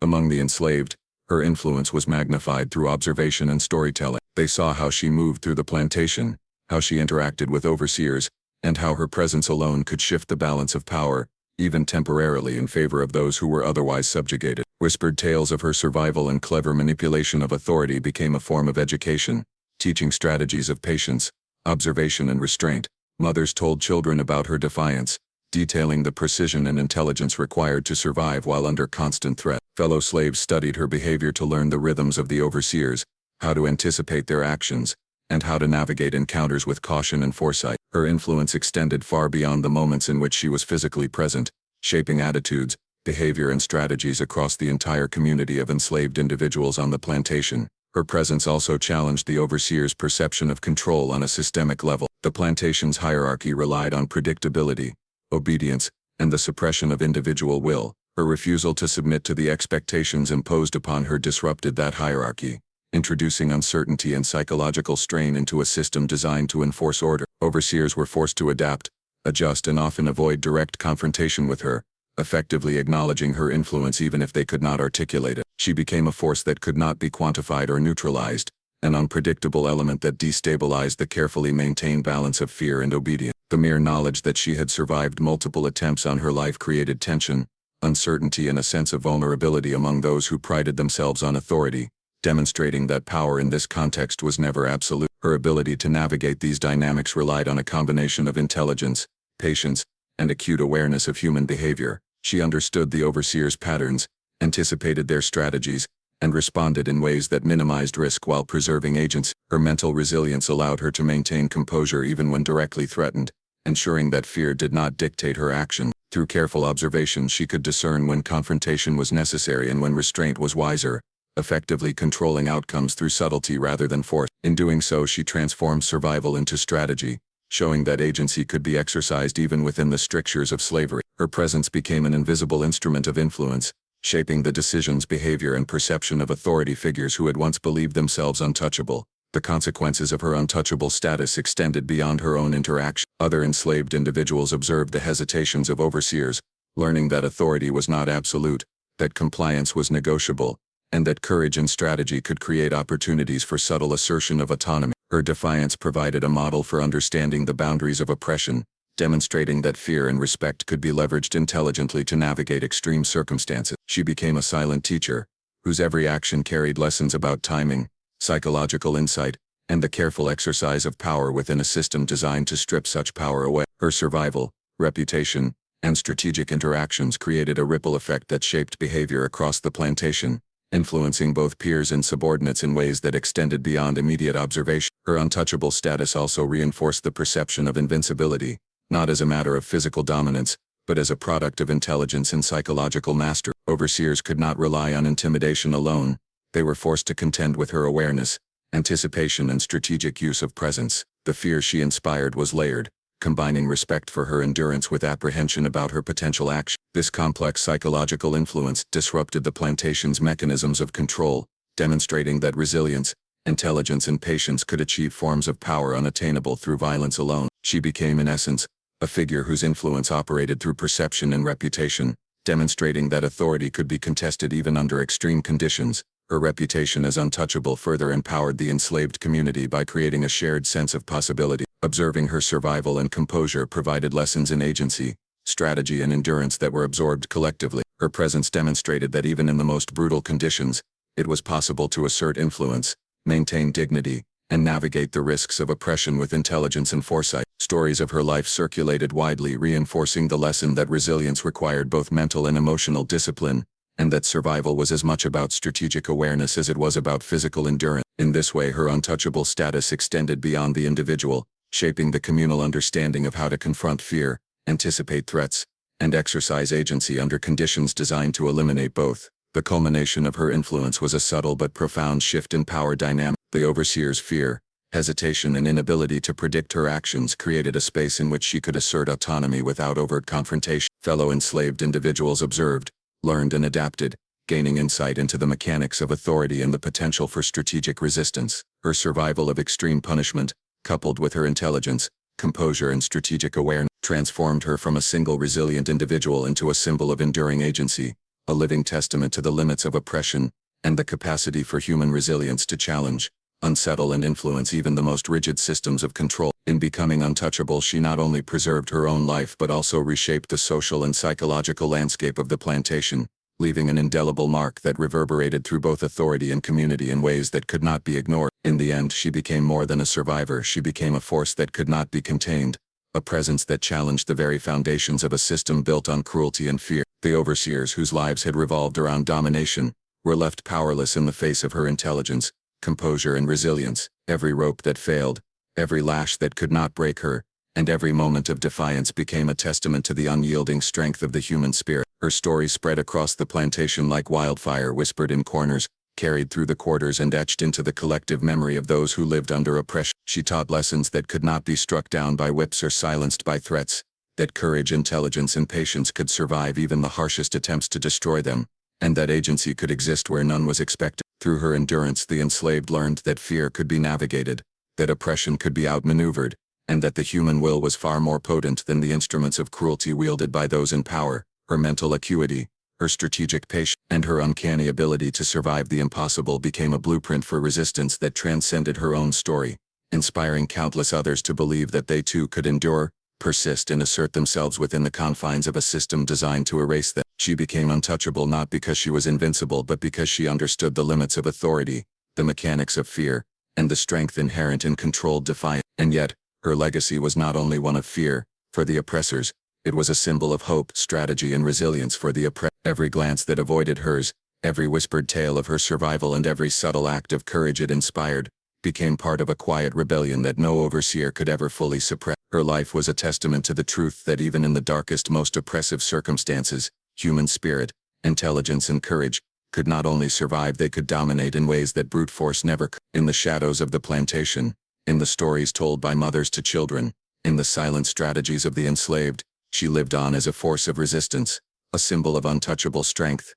Among the enslaved, her influence was magnified through observation and storytelling. They saw how she moved through the plantation, how she interacted with overseers, and how her presence alone could shift the balance of power, even temporarily in favor of those who were otherwise subjugated. Whispered tales of her survival and clever manipulation of authority became a form of education, teaching strategies of patience, observation and restraint. Mothers told children about her defiance, detailing the precision and intelligence required to survive while under constant threat. Fellow slaves studied her behavior to learn the rhythms of the overseers, how to anticipate their actions, and how to navigate encounters with caution and foresight. Her influence extended far beyond the moments in which she was physically present, shaping attitudes, behavior and strategies across the entire community of enslaved individuals on the plantation. Her presence also challenged the overseers' perception of control on a systemic level. The plantation's hierarchy relied on predictability, obedience, and the suppression of individual will. Her refusal to submit to the expectations imposed upon her disrupted that hierarchy, introducing uncertainty and psychological strain into a system designed to enforce order. Overseers were forced to adapt, adjust and often avoid direct confrontation with her, effectively acknowledging her influence even if they could not articulate it. She became a force that could not be quantified or neutralized, an unpredictable element that destabilized the carefully maintained balance of fear and obedience. The mere knowledge that she had survived multiple attempts on her life created tension, uncertainty, and a sense of vulnerability among those who prided themselves on authority, demonstrating that power in this context was never absolute. Her ability to navigate these dynamics relied on a combination of intelligence, patience, and acute awareness of human behavior. She understood the overseer's patterns, anticipated their strategies, and responded in ways that minimized risk while preserving agency. Her mental resilience allowed her to maintain composure even when directly threatened, ensuring that fear did not dictate her action. Through careful observation, she could discern when confrontation was necessary and when restraint was wiser, effectively controlling outcomes through subtlety rather than force. In doing so, she transformed survival into strategy, showing that agency could be exercised even within the strictures of slavery. Her presence became an invisible instrument of influence, shaping the decisions, behavior, and perception of authority figures who had once believed themselves untouchable. The consequences of her untouchable status extended beyond her own interaction. Other enslaved individuals observed the hesitations of overseers, learning that authority was not absolute, that compliance was negotiable, and that courage and strategy could create opportunities for subtle assertion of autonomy. Her defiance provided a model for understanding the boundaries of oppression, demonstrating that fear and respect could be leveraged intelligently to navigate extreme circumstances. She became a silent teacher, whose every action carried lessons about timing, psychological insight, and the careful exercise of power within a system designed to strip such power away. Her survival, reputation, and strategic interactions created a ripple effect that shaped behavior across the plantation, influencing both peers and subordinates in ways that extended beyond immediate observation. Her untouchable status also reinforced the perception of invincibility, not as a matter of physical dominance, but as a product of intelligence and psychological mastery. Overseers could not rely on intimidation alone. They were forced to contend with her awareness, anticipation, and strategic use of presence. The fear she inspired was layered, combining respect for her endurance with apprehension about her potential action. This complex psychological influence disrupted the plantation's mechanisms of control, demonstrating that resilience, intelligence, and patience could achieve forms of power unattainable through violence alone. She became, in essence, a figure whose influence operated through perception and reputation, demonstrating that authority could be contested even under extreme conditions. Her reputation as untouchable further empowered the enslaved community by creating a shared sense of possibility. Observing her survival and composure provided lessons in agency, strategy, and endurance that were absorbed collectively. Her presence demonstrated that even in the most brutal conditions, it was possible to assert influence, maintain dignity, and navigate the risks of oppression with intelligence and foresight. Stories of her life circulated widely, reinforcing the lesson that resilience required both mental and emotional discipline, and that survival was as much about strategic awareness as it was about physical endurance. In this way, her untouchable status extended beyond the individual, shaping the communal understanding of how to confront fear, anticipate threats, and exercise agency under conditions designed to eliminate both. The culmination of her influence was a subtle but profound shift in power dynamics. The overseer's fear, hesitation, and inability to predict her actions created a space in which she could assert autonomy without overt confrontation. Fellow enslaved individuals observed, learned, and adapted, gaining insight into the mechanics of authority and the potential for strategic resistance. Her survival of extreme punishment, coupled with her intelligence, composure, and strategic awareness, transformed her from a single resilient individual into a symbol of enduring agency, a living testament to the limits of oppression, and the capacity for human resilience to challenge, unsettle, and influence even the most rigid systems of control. In becoming untouchable, she not only preserved her own life but also reshaped the social and psychological landscape of the plantation, leaving an indelible mark that reverberated through both authority and community in ways that could not be ignored. In the end, she became more than a survivor. She became a force that could not be contained, a presence that challenged the very foundations of a system built on cruelty and fear. The overseers, whose lives had revolved around domination, were left powerless in the face of her intelligence, composure, and resilience. Every rope that failed, every lash that could not break her, and every moment of defiance became a testament to the unyielding strength of the human spirit. Her story spread across the plantation like wildfire, whispered in corners, carried through the quarters, and etched into the collective memory of those who lived under oppression. She taught lessons that could not be struck down by whips or silenced by threats, that courage, intelligence, and patience could survive even the harshest attempts to destroy them, and that agency could exist where none was expected. Through her endurance, the enslaved learned that fear could be navigated, that oppression could be outmaneuvered, and that the human will was far more potent than the instruments of cruelty wielded by those in power. Her mental acuity, her strategic patience, and her uncanny ability to survive the impossible became a blueprint for resistance that transcended her own story, inspiring countless others to believe that they too could endure, persist, and assert themselves within the confines of a system designed to erase them. She became untouchable not because she was invincible but because she understood the limits of authority, the mechanics of fear, and the strength inherent in controlled defiance. And yet, her legacy was not only one of fear, for the oppressors, it was a symbol of hope, strategy, and resilience for the oppressed. Every glance that avoided hers, every whispered tale of her survival, and every subtle act of courage it inspired, became part of a quiet rebellion that no overseer could ever fully suppress. Her life was a testament to the truth that even in the darkest, most oppressive circumstances, human spirit, intelligence, and courage could not only survive, they could dominate in ways that brute force never could. In the shadows of the plantation, in the stories told by mothers to children, in the silent strategies of the enslaved, she lived on as a force of resistance, a symbol of untouchable strength,